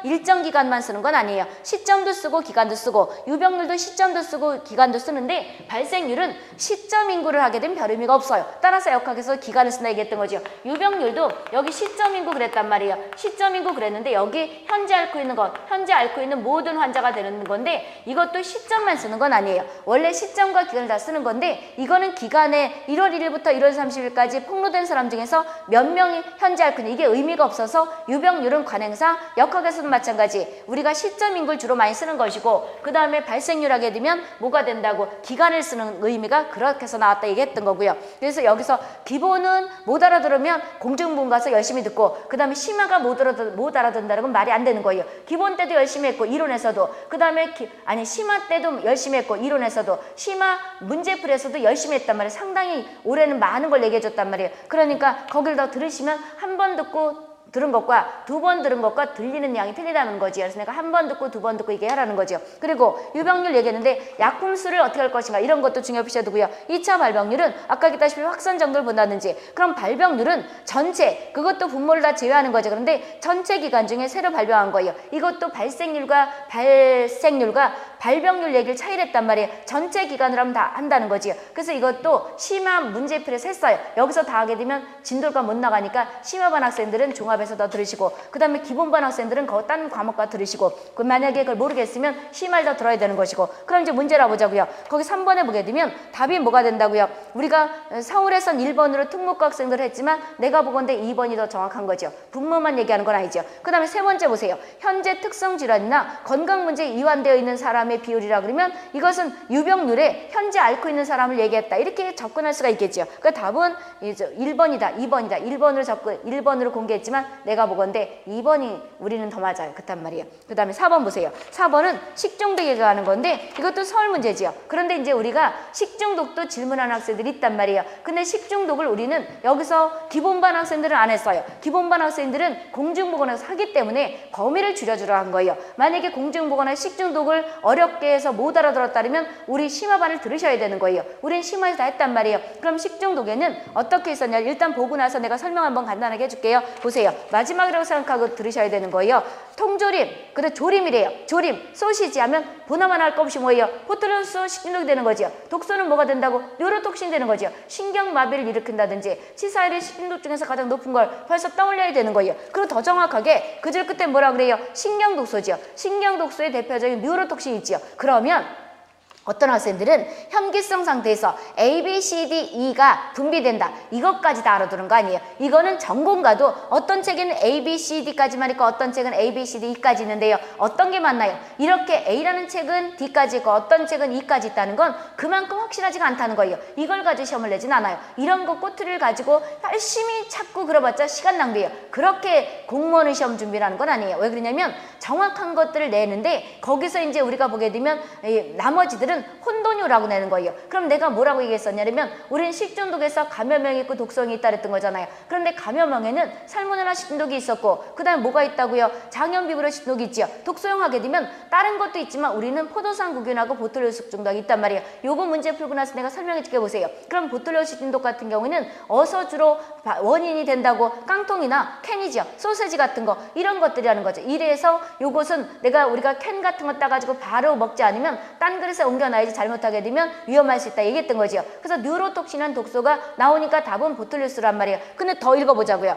일정 기간만 쓰는 건 아니에요. 시점도 쓰고 기간도 쓰고 유병률도 시점도 쓰고 기간도 쓰는데 발생률은 시점 인구를 하게 되면 별 의미가 없어요. 따라서 역학에서 기간을 쓴다 얘기했던 거죠. 유병률도 여기 시점 인구 그랬단 말이에요. 시점 인구 그랬는데 여기 현재 앓고 있는 모든 환자가 되는 건데 이것도 시점만 쓰는 건 아니에요. 원래 시점과 기간을 다 쓰는 건데 이거는 기간에 1월 1일부터 1월 30일까지 폭로된 사람 중에서 몇 명이 현재 앓고 있는 이게 의미가 없어서 유병률은 관행상 역학에서도 마찬가지 우리가 시점 인구를 주로 많이 쓰는 것이고 그 다음에 발생률 하게 되면 뭐가 된다고 기간을 쓰는 의미가 그렇게 해서 나왔다 얘기했던 거고요. 그래서 여기서 기본은 못 알아들으면 공중분 가서 열심히 듣고 그 다음에 심화가 못 알아듣는다는 건 말이 안 되는 거예요. 기본 때도 열심히 했고 이론에서도 그 다음에 심화 때도 열심히 했고 이론에서도 심화 문제풀이에서도 열심히 했단 말이에요. 상당히 올해는 많은 걸 얘기해 줬단 말이에요. 그러니까 거기를 더 들으시면 한 번 듣고 들은 것과 두 번 들은 것과 들리는 양이 틀리다는 거지. 그래서 내가 한 번 듣고 두 번 듣고 이게 하라는 거죠. 그리고 유병률 얘기했는데 약품 수를 어떻게 할 것인가 이런 것도 중요시 두고요. 2차 발병률은 아까 얘기했다시피 확산 정도를 본다든지 그럼 발병률은 전체 그것도 분모를 다 제외하는 거죠. 그런데 전체 기간 중에 새로 발병한 거예요. 이것도 발생률과 발병률 얘기를 차이를 했단 말이에요. 전체 기간으로 하면 다 한다는 거지요. 그래서 이것도 심화 문제풀이에서 했어요. 여기서 다 하게 되면 진도가 못 나가니까 심화반 학생들은 종합에서 더 들으시고 그 다음에 기본반 학생들은 딴 과목과 들으시고 그 만약에 그걸 모르겠으면 심화를 더 들어야 되는 것이고 그럼 이제 문제라 보자고요. 거기 3번에 보게 되면 답이 뭐가 된다고요. 우리가 서울에선 1번으로 특목고 학생들을 했지만 내가 보건대 2번이 더 정확한 거죠. 분모만 얘기하는 건 아니죠. 그 다음에 세 번째 보세요. 현재 특성질환이나 건강문제에 이완되어 있는 사람의 비율이라 그러면 이것은 유병률에 현재 앓고 있는 사람을 얘기했다. 이렇게 접근할 수가 있겠죠. 그 답은 이제 1번이다. 1번으로 공개했지만 내가 보건대 2번이 우리는 더 맞아요. 그딴 말이에요. 그 다음에 4번 보세요. 4번은 식중독 얘기하는 건데 이것도 서울 문제지요. 그런데 이제 우리가 식중독도 질문하는 학생들이 있단 말이에요. 근데 식중독을 우리는 여기서 기본반 학생들은 안 했어요. 기본반 학생들은 공중보건에서 하기 때문에 범위를 줄여주려 한 거예요. 만약에 공중보건에 식중독을 어렵게 해서 못 알아들었다면 우리 심화반을 들으셔야 되는 거예요. 우린 심화에서 다 했단 말이에요. 그럼 식중독에는 어떻게 했었냐. 일단 보고 나서 내가 설명 한번 간단하게 해줄게요. 보세요. 마지막이라고 생각하고 들으셔야 되는 거예요. 통조림, 근데 조림이래요. 조림, 소시지 하면 분화만 할 거 없이 뭐예요? 보툴러스 식중독이 되는 거죠. 독소는 뭐가 된다고? 뉴로톡신 되는 거죠. 신경마비를 일으킨다든지 치사율이 식중독 중에서 가장 높은 걸 벌써 떠올려야 되는 거예요. 그리고 더 정확하게 그 줄 끝에 뭐라 그래요? 신경독소죠. 신경독소의 대표적인 뉴로톡신이 있지요. 그러면 어떤 학생들은 현기성 상태에서 A, B, C, D, E가 분비된다. 이것까지 다 알아두는 거 아니에요. 이거는 전공가도 어떤 책에는 A, B, C, D까지만 있고 어떤 책은 A, B, C, D, E까지 있는데요. 어떤 게 맞나요? 이렇게 A라는 책은 D까지 있고 어떤 책은 E까지 있다는 건 그만큼 확실하지가 않다는 거예요. 이걸 가지고 시험을 내진 않아요. 이런 거 꼬투리를 가지고 열심히 찾고 그려봤자 시간 낭비예요. 그렇게 공무원 시험 준비라는 건 아니에요. 왜 그러냐면 정확한 것들을 내는데 거기서 이제 우리가 보게 되면 나머지들은 혼돈이라고 내는 거예요. 그럼 내가 뭐라고 얘기했었냐면 우리는 식중독에서 감염형이 있고 독성이 있다 그랬던 거잖아요. 그런데 감염형에는 살모넬라 식중독이 있었고 그 다음에 뭐가 있다고요? 장염비브리오 식중독이 있지요. 독소형 하게 되면 다른 것도 있지만 우리는 포도상 구균하고 보툴리오스 식중독이 있단 말이에요. 요거 문제 풀고 나서 내가 설명해 줄게 보세요. 그럼 보툴리오스 식중독 같은 경우에는 어서 주로 원인이 된다고 깡통이나 캔이죠. 소세지 같은 거 이런 것들이라는 거죠. 이래서 요것은 우리가 캔 같은 거 따가지고 바로 먹지 않으면 딴 그릇에 옮겨놔야지 잘못하게 되면 위험할 수 있다 얘기했던 거죠. 그래서 뉴로톡신한 독소가 나오니까 답은 보툴리우스란 말이에요. 근데 더 읽어보자고요.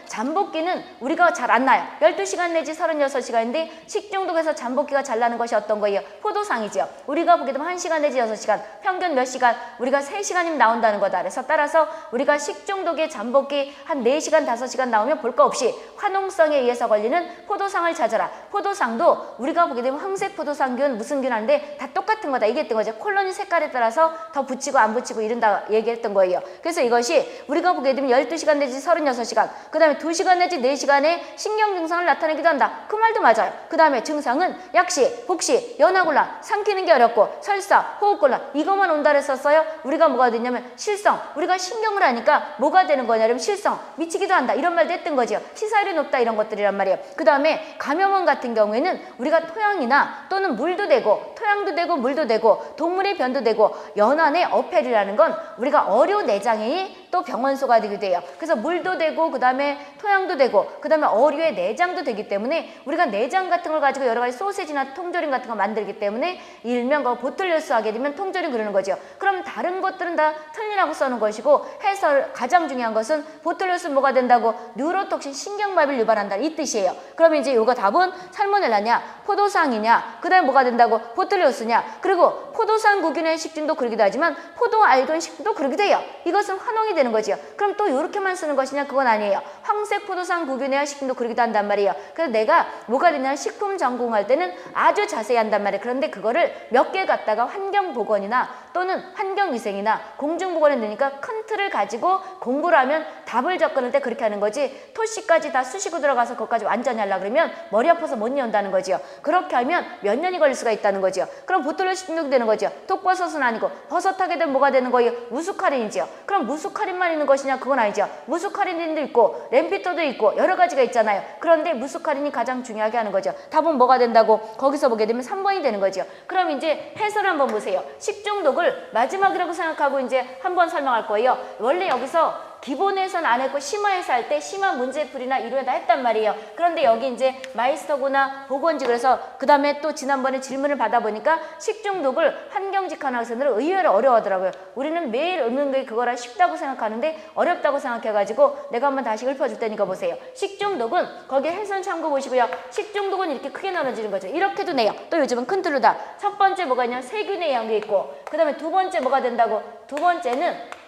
잠복기는 우리가 잘 안 나요. 12시간 내지 36시간인데 식중독에서 잠복기가 잘 나는 것이 어떤 거예요? 포도상이죠. 우리가 보게 되면 1시간 내지 6시간 평균 몇 시간? 우리가 3시간이면 나온다는 거다. 그래서 따라서 우리가 식중독의 잠복기 한 4시간 5시간 나오면 볼 거 없이 화농성에 의해서 걸리는 포도상을 찾아라. 포도상도 우리가 보게 되면 황색포도상균 무슨 균 하는데 다 똑같은 거다 얘기했던 거죠. 콜로니 색깔에 따라서 더 붙이고 안 붙이고 이른다 얘기했던 거예요. 그래서 이것이 우리가 보게 되면 12시간 내지 36시간 그 다음에 2시간 내지 4시간에 신경 증상을 나타내기도 한다. 그 말도 맞아요. 그 다음에 증상은 약시, 복시, 연화곤란, 삼키는 게 어렵고 설사, 호흡곤란 이것만 온다 그랬었어요. 우리가 뭐가 되냐면 실성. 우리가 신경을 하니까 뭐가 되는 거냐면 실성, 미치기도 한다. 이런 말도 했던 거죠. 치사율이 높다 이런 것들이란 말이에요. 그 다음에 감염원 같은 경우에는 우리가 토양이나 또는 물도 되고 토양도 되고 물도 되고 동물의 변도 되고 연안의 어패리라는 건 우리가 어류 내장이 또 병원소가 되기도 해요. 그래서 물도 되고 그다음에 토양도 되고 그다음에 어류의 내장도 되기 때문에 우리가 내장 같은 걸 가지고 여러 가지 소시지나 통조림 같은 거 만들기 때문에 일명 보툴리우스 하게 되면 통조림 그러는 거죠. 그럼 다른 것들은 다 틀리라고 써는 것이고 해설 가장 중요한 것은 보툴리우스 뭐가 된다고 뉴로톡신 신경마비를 유발한다 이 뜻이에요. 그러면 이제 요거 답은 살모넬라냐 포도상이냐 그다음에 뭐가 된다고 보툴리우스냐 그리고 포도상구균의 식중독 그러기도 하지만 포도알균 식중독 그러기도 해요. 이것은 환원이 되는 거지요. 그럼 또 이렇게만 쓰는 것이냐 그건 아니에요. 황색 포도상구균의 식중독 그러기도 한단 말이에요. 그래서 내가 뭐가 되냐면 식품 전공할 때는 아주 자세히 한단 말이에요. 그런데 그거를 몇 개 갖다가 환경보건이나 또는 환경위생이나 공중보건에 넣으니까 큰 틀을 가지고 공부를 하면 답을 접근할 때 그렇게 하는 거지 토시까지 다 쑤시고 들어가서 그것까지 완전히 하려고 그러면 머리 아파서 못 외운다는 거지요. 그렇게 하면 몇 년이 걸릴 수가 있다는 거지요. 그럼 보툴리우스 식중독이 되는 거죠. 독버섯은 아니고 버섯하게 되면 뭐가 되는 거예요? 무수카린이지요. 그럼 무수카린만 있는 것이냐? 그건 아니죠. 무수카린도 있고 램피토도 있고 여러 가지가 있잖아요. 그런데 무수카린이 가장 중요하게 하는 거죠. 답은 뭐가 된다고? 거기서 보게 되면 3번이 되는 거죠. 그럼 이제 해설 한번 보세요. 식중독을 마지막이라고 생각하고 이제 한번 설명할 거예요. 원래 여기서 기본에서는 안 했고 심화에서 할 때 심화 문제풀이나 이론에다 했단 말이에요. 그런데 여기 이제 마이스터고나 보건지 그래서 그 다음에 또 지난번에 질문을 받아보니까 식중독을 환경직한 학생들은 의외로 어려워하더라고요. 우리는 매일 읽는 게 그거라 쉽다고 생각하는데 어렵다고 생각해가지고 내가 한번 다시 읊어줄 테니까 보세요. 식중독은 거기 해설 참고 보시고요. 식중독은 이렇게 크게 나눠지는 거죠. 이렇게도 내요. 또 요즘은 큰 틀로 다. 첫 번째 뭐가 있냐면 세균에 의한 게 있고 그 다음에 두 번째 뭐가 된다고? 두 번째는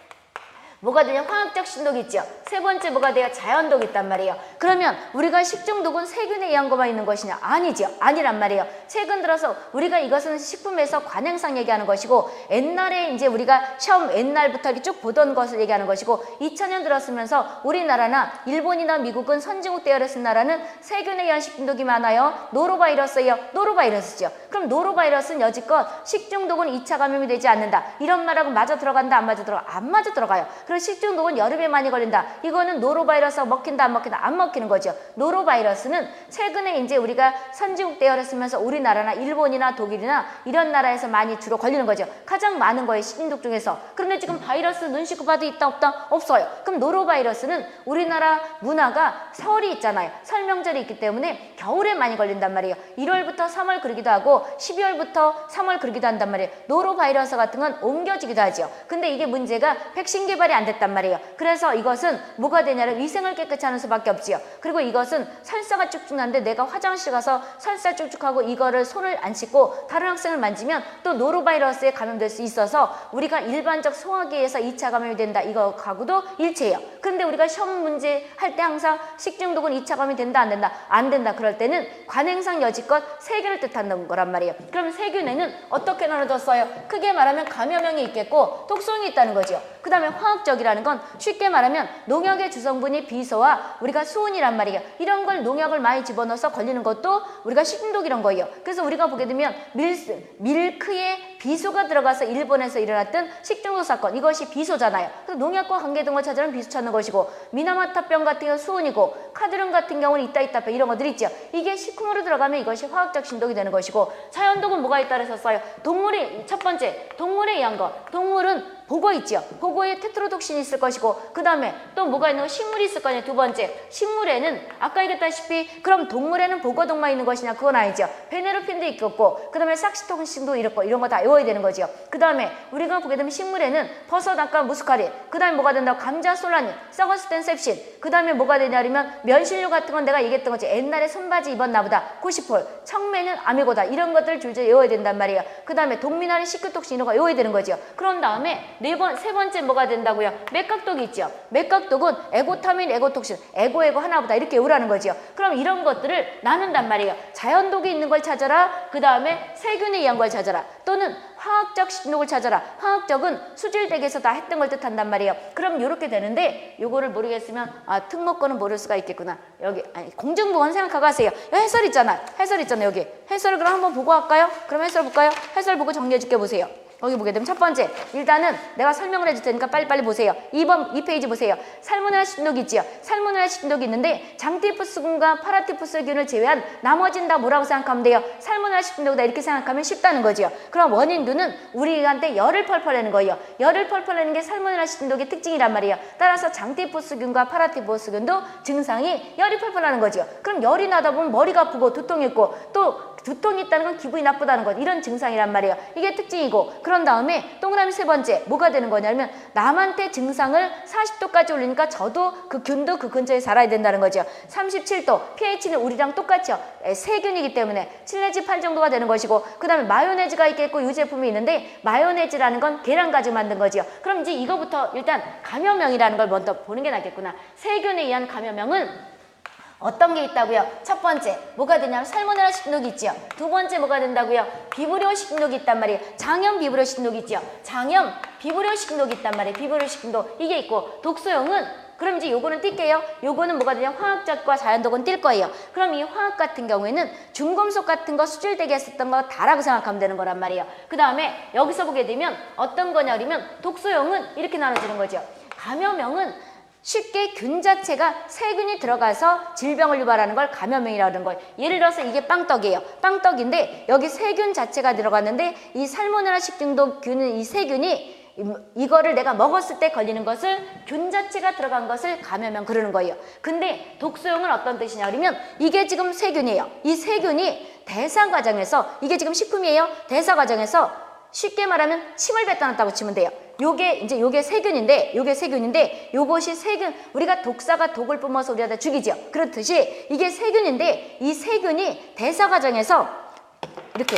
뭐가 되냐? 화학적 신독이 있죠. 세 번째 뭐가 돼요? 자연독이 있단 말이에요. 그러면 우리가 식중독은 세균에 의한 것만 있는 것이냐? 아니죠. 아니란 말이에요. 최근 들어서 우리가 이것은 식품에서 관행상 얘기하는 것이고 옛날에 이제 우리가 시험 옛날부터 이렇게 쭉 보던 것을 얘기하는 것이고 2000년 들었으면서 우리나라나 일본이나 미국은 선진국 대열에 쓴 나라는 세균에 의한 식중독이 많아요. 노로바이러스예요. 노로바이러스죠. 그럼 노로바이러스는 여지껏 식중독은 2차 감염이 되지 않는다. 이런 말하고 맞아 들어간다 안 맞아 들어가? 안 맞아 들어가요. 그리고 식중독은 여름에 많이 걸린다. 이거는 노로바이러스가 먹힌다 안 먹힌다? 안 먹히는 거죠. 노로바이러스는 최근에 이제 우리가 선진국 대열에 쓰면서 우리나라나 일본이나 독일이나 이런 나라에서 많이 주로 걸리는 거죠. 가장 많은 거예요. 식중독 중에서. 그런데 지금 바이러스 눈 씻고 봐도 있다 없다? 없어요. 그럼 노로바이러스는 우리나라 문화가 설이 있잖아요. 설 명절이 있기 때문에 겨울에 많이 걸린단 말이에요. 1월부터 3월 그러기도 하고 12월부터 3월 그러기도 한단 말이에요. 노로바이러스 같은 건 옮겨지기도 하죠. 근데 이게 문제가 백신 개발이 안 됐단 말이에요. 그래서 이것은 뭐가 되냐면 위생을 깨끗이 하는 수밖에 없지요. 그리고 이것은 설사가 쭉쭉 나는데 내가 화장실 가서 설사 쭉쭉하고 이거를 손을 안 씻고 다른 학생을 만지면 또 노로바이러스에 감염될 수 있어서 우리가 일반적 소화기에서 2차 감염이 된다. 이거하고도 일치해요. 그런데 우리가 시험 문제 할 때 항상 식중독은 2차 감염이 된다 안 된다? 안 된다. 그럴 때는 관행상 여지껏 세균을 뜻하는 거란 말이에요. 그럼 세균에는 어떻게 나눠졌어요? 크게 말하면 감염형이 있겠고 독성이 있다는 거죠. 그 다음에 화학적이라는 건 쉽게 말하면 농약의 주성분이 비소와 우리가 수은이란 말이에요. 이런 걸 농약을 많이 집어넣어서 걸리는 것도 우리가 식중독 이런 거예요. 그래서 우리가 보게 되면 밀크에 비소가 들어가서 일본에서 일어났던 식중독 사건 이것이 비소잖아요. 그래서 농약과 관계된 걸 찾으면 비소 찾는 것이고 미나마타병 같은 경우는 수은이고 카드뮴 같은 경우는 있다병 이런 것들이 있죠. 이게 식품으로 들어가면 이것이 화학적 신독이 되는 것이고 자연독은 뭐가 있다 그랬었어요. 동물이 첫 번째 동물에 의한 거. 동물은 보고 있죠. 보고에 테트로독신이 있을 것이고 그 다음에 또 뭐가 있는 거 식물이 있을 거 아니에요. 두 번째 식물에는 아까 얘기했다시피 그럼 동물에는 보고독만 있는 것이냐 그건 아니죠. 베네로핀도 있겠고 그 다음에 삭시토신도 있고 이런 거 다 외워야 되는 거죠. 그 다음에 우리가 보게 되면 식물에는 버섯 아까 무스카린 그 다음에 뭐가 된다고 감자 솔라닌 썩었을 땐 셉신 그 다음에 뭐가 되냐면 면실류 같은 건 내가 얘기했던 거지. 옛날에 손바지 입었나 보다. 고시폴 청매는 아미고다 이런 것들 줄줄 외워야 된단 말이에요. 그 다음에 동미나리 식교톡신 이런 거 외워야 되는 거죠. 그런 다음에 세 번째 뭐가 된다고요? 맥각독이 있죠. 맥각독은 에고타민, 에고톡신, 에고 하나보다 이렇게 외우라는 거죠. 그럼 이런 것들을 나눈단 말이에요. 자연독이 있는 걸 찾아라. 그 다음에 세균에 의한 걸 찾아라. 또는 화학적 식중독을 찾아라. 화학적은 수질대기에서 다 했던 걸 뜻한단 말이에요. 그럼 이렇게 되는데 요거를 모르겠으면 특목고는 모를 수가 있겠구나. 여기 공중보건 생각하고 하세요. 여기 해설 있잖아요. 해설 있잖아요. 여기 해설을 그럼 한번 보고 할까요? 그럼 해설 볼까요? 해설 보고 정리해 줄게 보세요. 여기 보게 되면 첫 번째, 일단은 내가 설명을 해줄 테니까 빨리빨리 보세요. 2번, 2페이지 보세요. 살모넬라 식중독 있지요. 살모넬라 식중독이 있는데 장티푸스균과 파라티푸스균을 제외한 나머지는 다 뭐라고 생각하면 돼요? 살모넬라 식중독이다 이렇게 생각하면 쉽다는 거죠. 그럼 원인균은 우리한테 열을 펄펄 내는 거예요. 열을 펄펄 내는 게 살모넬라 식중독의 특징이란 말이에요. 따라서 장티푸스균과 파라티푸스균도 증상이 열이 펄펄 나는 거죠. 그럼 열이 나다 보면 머리가 아프고 두통이 있고 또 두통이 있다는 건 기분이 나쁘다는 것, 이런 증상이란 말이에요. 이게 특징이고, 그런 다음에 동그라미 세 번째 뭐가 되는 거냐면 남한테 증상을 40도까지 올리니까 저도 그 균도 그 근처에 살아야 된다는 거죠. 37도, pH는 우리랑 똑같죠. 세균이기 때문에 7 내지 8 정도가 되는 것이고, 그 다음에 마요네즈가 있겠고 이 제품이 있는데 마요네즈라는 건 계란 가지고 만든 거죠. 그럼 이제 이거부터 일단 감염명이라는 걸 먼저 보는 게 낫겠구나. 세균에 의한 감염명은 어떤 게 있다고요? 첫 번째, 뭐가 되냐면 살모넬라 식중독이 있죠. 두 번째 뭐가 된다고요? 비브리오 식중독이 있단 말이에요. 장염 비브리오 식중독이 있죠. 장염 비브리오 식중독이 있단 말이에요. 비브리오 식중독 이게 있고, 독소용은 그럼 이제 요거는 뛸게요. 요거는 뭐가 되냐? 화학적과 자연독은 뛸 거예요. 그럼 이 화학 같은 경우에는 중금속 같은 거 수질되게 했었던 거 다라고 생각하면 되는 거란 말이에요. 그 다음에 여기서 보게 되면 어떤 거냐 그러면 독소용은 이렇게 나눠지는 거죠. 감염명은 쉽게 균 자체가 세균이 들어가서 질병을 유발하는 걸 감염명이라는 거예요. 예를 들어서 이게 빵떡이에요. 빵떡인데 여기 세균 자체가 들어갔는데 이 살모넬라 식중독 균은 이 세균이 이거를 내가 먹었을 때 걸리는 것을 균 자체가 들어간 것을 감염명 그러는 거예요. 근데 독소용은 어떤 뜻이냐 그러면 이게 지금 세균이에요. 이 세균이 대사 과정에서 이게 지금 식품이에요. 대사 과정에서 쉽게 말하면 침을 뱉어놨다고 치면 돼요. 요게 세균인데 요것이 세균, 우리가 독사가 독을 뿜어서 우리한테 죽이죠. 그렇듯이 이게 세균인데 이 세균이 대사 과정에서 이렇게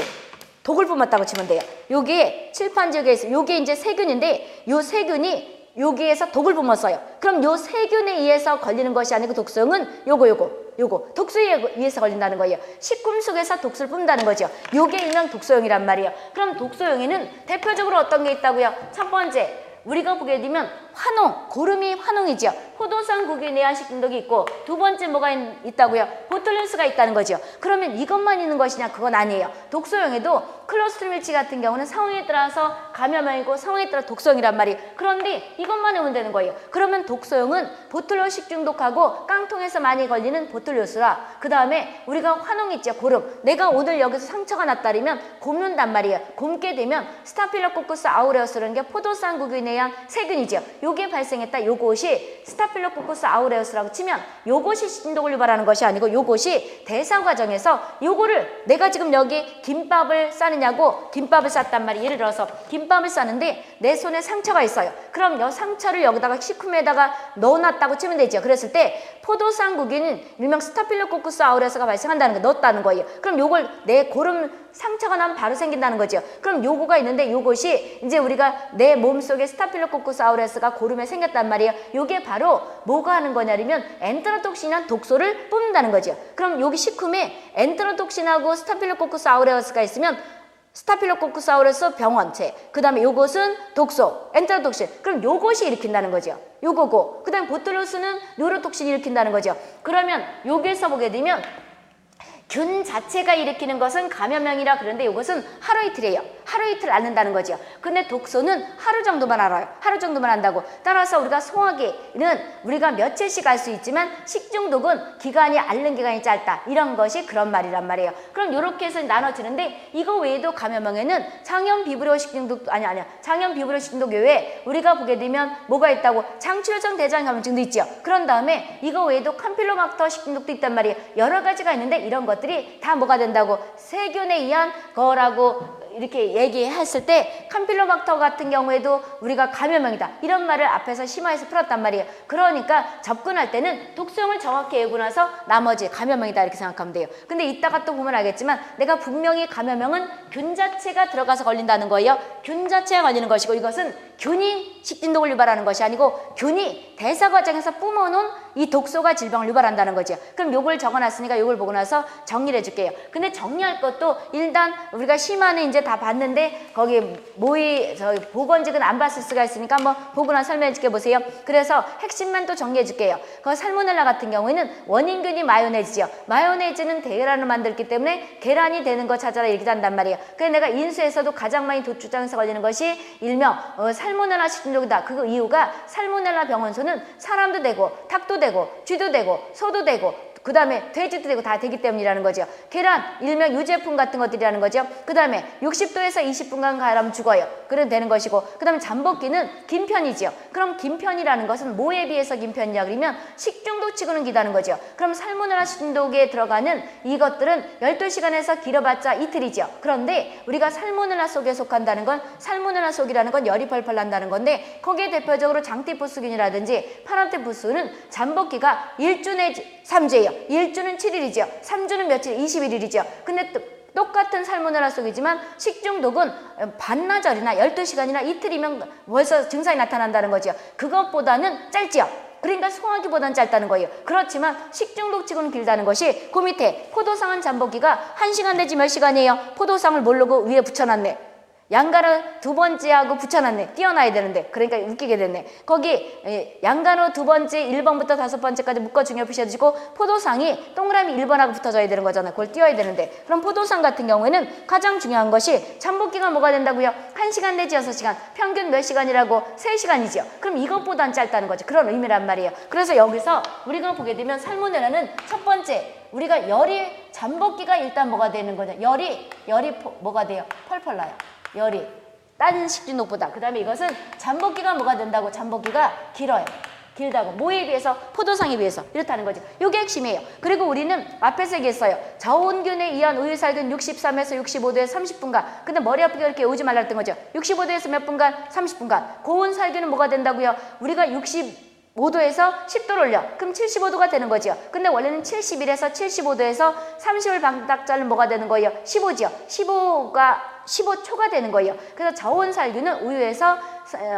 독을 뿜었다고 치면 돼요. 요게 칠판 지역에 있어. 요게 이제 세균인데 요 세균이 여기에서 독을 뿜었어요. 그럼 요 세균에 의해서 걸리는 것이 아니고 독소용은 요거 독소에 의해서 걸린다는 거예요. 식품 속에서 독소를 뿜는다는 거죠. 요게 일명 독소용이란 말이에요. 그럼 독소용에는 대표적으로 어떤 게 있다고요? 첫 번째, 우리가 보게 되면 환웅, 고름이 환웅이죠. 포도산 구균에 의한 식중독이 있고, 두 번째 뭐가 있다고요? 보툴리우스가 있다는 거죠. 그러면 이것만 있는 것이냐? 그건 아니에요. 독소용에도 클로스트리딜 같은 경우는 상황에 따라서 감염형이고 상황에 따라 독소용이란 말이에요. 그런데 이것만 하면 되는 거예요. 그러면 독소용은 보툴리우스 식중독하고 깡통에서 많이 걸리는 보툴리우스라, 그 다음에 우리가 환웅 있죠. 고름. 내가 오늘 여기서 상처가 났다면 곪는단 말이에요. 곪게 되면 스타필로코쿠스 아우레우스라는 게 포도산 구균에 의한 세균이죠. 요게 발생했다. 요것이 스타필로코쿠스 아우레우스라고 치면 요것이 식중독을 유발하는 것이 아니고 요것이 대사 과정에서 요거를 내가 지금 여기 김밥을 싸느냐고 김밥을 쌌단 말이에요. 예를 들어서 김밥을 싸는데 내 손에 상처가 있어요. 그럼 이 상처를 여기다가 식품에다가 넣어놨다고 치면 되죠. 그랬을 때 포도상구균은 일명 스타필로코쿠스 아우레우스가 발생한다는 거 넣었다는 거예요. 그럼 요걸 내 고름 상처가 나면 바로 생긴다는 거죠. 그럼 요거가 있는데 요것이 이제 우리가 내 몸속에 스타필로코쿠스 아우레우스가 고름에 생겼단 말이에요. 요게 바로 뭐가 하는 거냐면 엔테로톡신이란 독소를 뿜는다는 거죠. 그럼 여기 식품에 엔테로톡신하고 스타필로코쿠스 아우레우스가 있으면 스타필로코쿠스 아우레우스 병원체, 그 다음에 요것은 독소, 엔테로톡신. 그럼 요것이 일으킨다는 거죠. 요거고, 그 다음에 보툴리우스는 뉴로톡신이 일으킨다는 거죠. 그러면 여기에서 보게 되면 균 자체가 일으키는 것은 감염명이라 그러는데 이것은 하루 이틀이에요. 하루 이틀 앓는다는 거죠. 근데 독소는 하루 정도만 알아요. 하루 정도만 안다고. 따라서 우리가 소화기는 우리가 며칠씩 알 수 있지만 식중독은 기간이 앓는 기간이 짧다. 이런 것이 그런 말이란 말이에요. 그럼 이렇게 해서 나눠지는데 이거 외에도 감염명에는 장염 비브리오 식중독 장염 비브리오 식중독 외에 우리가 보게 되면 뭐가 있다고? 장출혈성 대장 감염증도 있죠. 그런 다음에 이거 외에도 캄필로박터 식중독도 있단 말이에요. 여러 가지가 있는데 이런 것들이 다 뭐가 된다고? 세균에 의한 거라고 이렇게 얘기했을 때 캄필로박터 같은 경우에도 우리가 감염명이다. 이런 말을 앞에서 심화해서 풀었단 말이에요. 그러니까 접근할 때는 독소용을 정확히 외우고 나서 나머지 감염명이다 이렇게 생각하면 돼요. 근데 이따가 또 보면 알겠지만 내가 분명히 감염명은 균 자체가 들어가서 걸린다는 거예요. 균 자체가 걸리는 것이고 이것은 균이 식중독을 유발하는 것이 아니고 균이 대사 과정에서 뿜어놓은 이 독소가 질병을 유발한다는 거죠. 그럼 요걸 적어놨으니까 요걸 보고 나서 정리를 해줄게요. 근데 정리할 것도 일단 우리가 심화는 이제 다 봤는데 거기 보건직은 안 봤을 수가 있으니까 한번 보고 나서 설명해줄게 보세요. 그래서 핵심만 또 정리해줄게요. 그 살모넬라 같은 경우에는 원인균이 마요네즈죠. 마요네즈는 계란을 만들기 때문에 계란이 되는 거 찾아라 이렇게 한단 말이에요. 그래서 내가 인수에서도 가장 많이 도축장에서 걸리는 것이 일명 살모넬라 식중독이다. 그 이유가 살모넬라 병원소는 사람도 되고 닭도 되고 쥐도 되고 소도 되고 그 다음에 돼지도 되고 다 되기 때문이라는 거죠. 계란, 일명 유제품 같은 것들이라는 거죠. 그 다음에 60도에서 20분간 가라면 죽어요. 그래도 되는 것이고, 그 다음에 잠복기는 긴편이죠. 그럼 긴편이라는 것은 뭐에 비해서 긴편이냐 그러면 식중독 치고는 기다는 거죠. 그럼 살모넬라 식중독에 들어가는 이것들은 12시간에서 길어봤자 이틀이죠. 그런데 우리가 살모넬라 속에 속한다는 건 살모넬라 속이라는 건 열이 펄펄 난다는 건데 거기에 대표적으로 장티푸스균이라든지 파란티푸스는 잠복기가 1주 내지 3주예요. 1주는 7일이죠. 3주는 며칠? 21일이죠. 근데 똑같은 살모넬라 속이지만 식중독은 반나절이나 12시간이나 이틀이면 벌써 증상이 나타난다는 거죠. 그것보다는 짧지요. 그러니까 소화기보다는 짧다는 거예요. 그렇지만 식중독 치고는 길다는 것이 그 밑에 포도상은 잠복기가 1시간 내지 몇 시간이에요. 포도상을 모르고 위에 붙여놨네. 양간호 2번째하고 붙여놨네. 띄어놔야 되는데. 그러니까 웃기게 됐네. 거기 양간호 2번째 1번부터 5번째까지 묶어 중요 표시해주고 포도상이 동그라미 1번하고 붙어져야 되는 거잖아요. 그걸 띄워야 되는데. 그럼 포도상 같은 경우에는 가장 중요한 것이 잠복기가 뭐가 된다고요? 1시간 내지 6시간. 평균 몇 시간이라고? 3시간이죠. 그럼 이것보단 짧다는 거죠. 그런 의미란 말이에요. 그래서 여기서 우리가 보게 되면 살모넬라는 첫 번째 우리가 열이 잠복기가 일단 뭐가 되는 거냐? 열이 뭐가 돼요? 펄펄 나요. 열이 딴 식중독보다. 그 다음에 이것은 잠복기가 뭐가 된다고? 잠복기가 길어요. 길다고. 뭐에 비해서? 포도상에 비해서. 이렇다는 거죠. 이게 핵심이에요. 그리고 우리는 앞에서 얘기했어요. 저온균에 의한 우유살균 63에서 65도에서 30분간. 근데 머리 아프게 이렇게 오지 말라 했던 거죠. 65도에서 몇 분간? 30분간. 고온살균은 뭐가 된다고요? 우리가 65도에서 10도를 올려. 그럼 75도가 되는 거죠. 근데 원래는 71에서 75도에서 30을 방닥자는 뭐가 되는 거예요? 15죠. 15초가 되는 거예요. 그래서 저온살균은 우유에서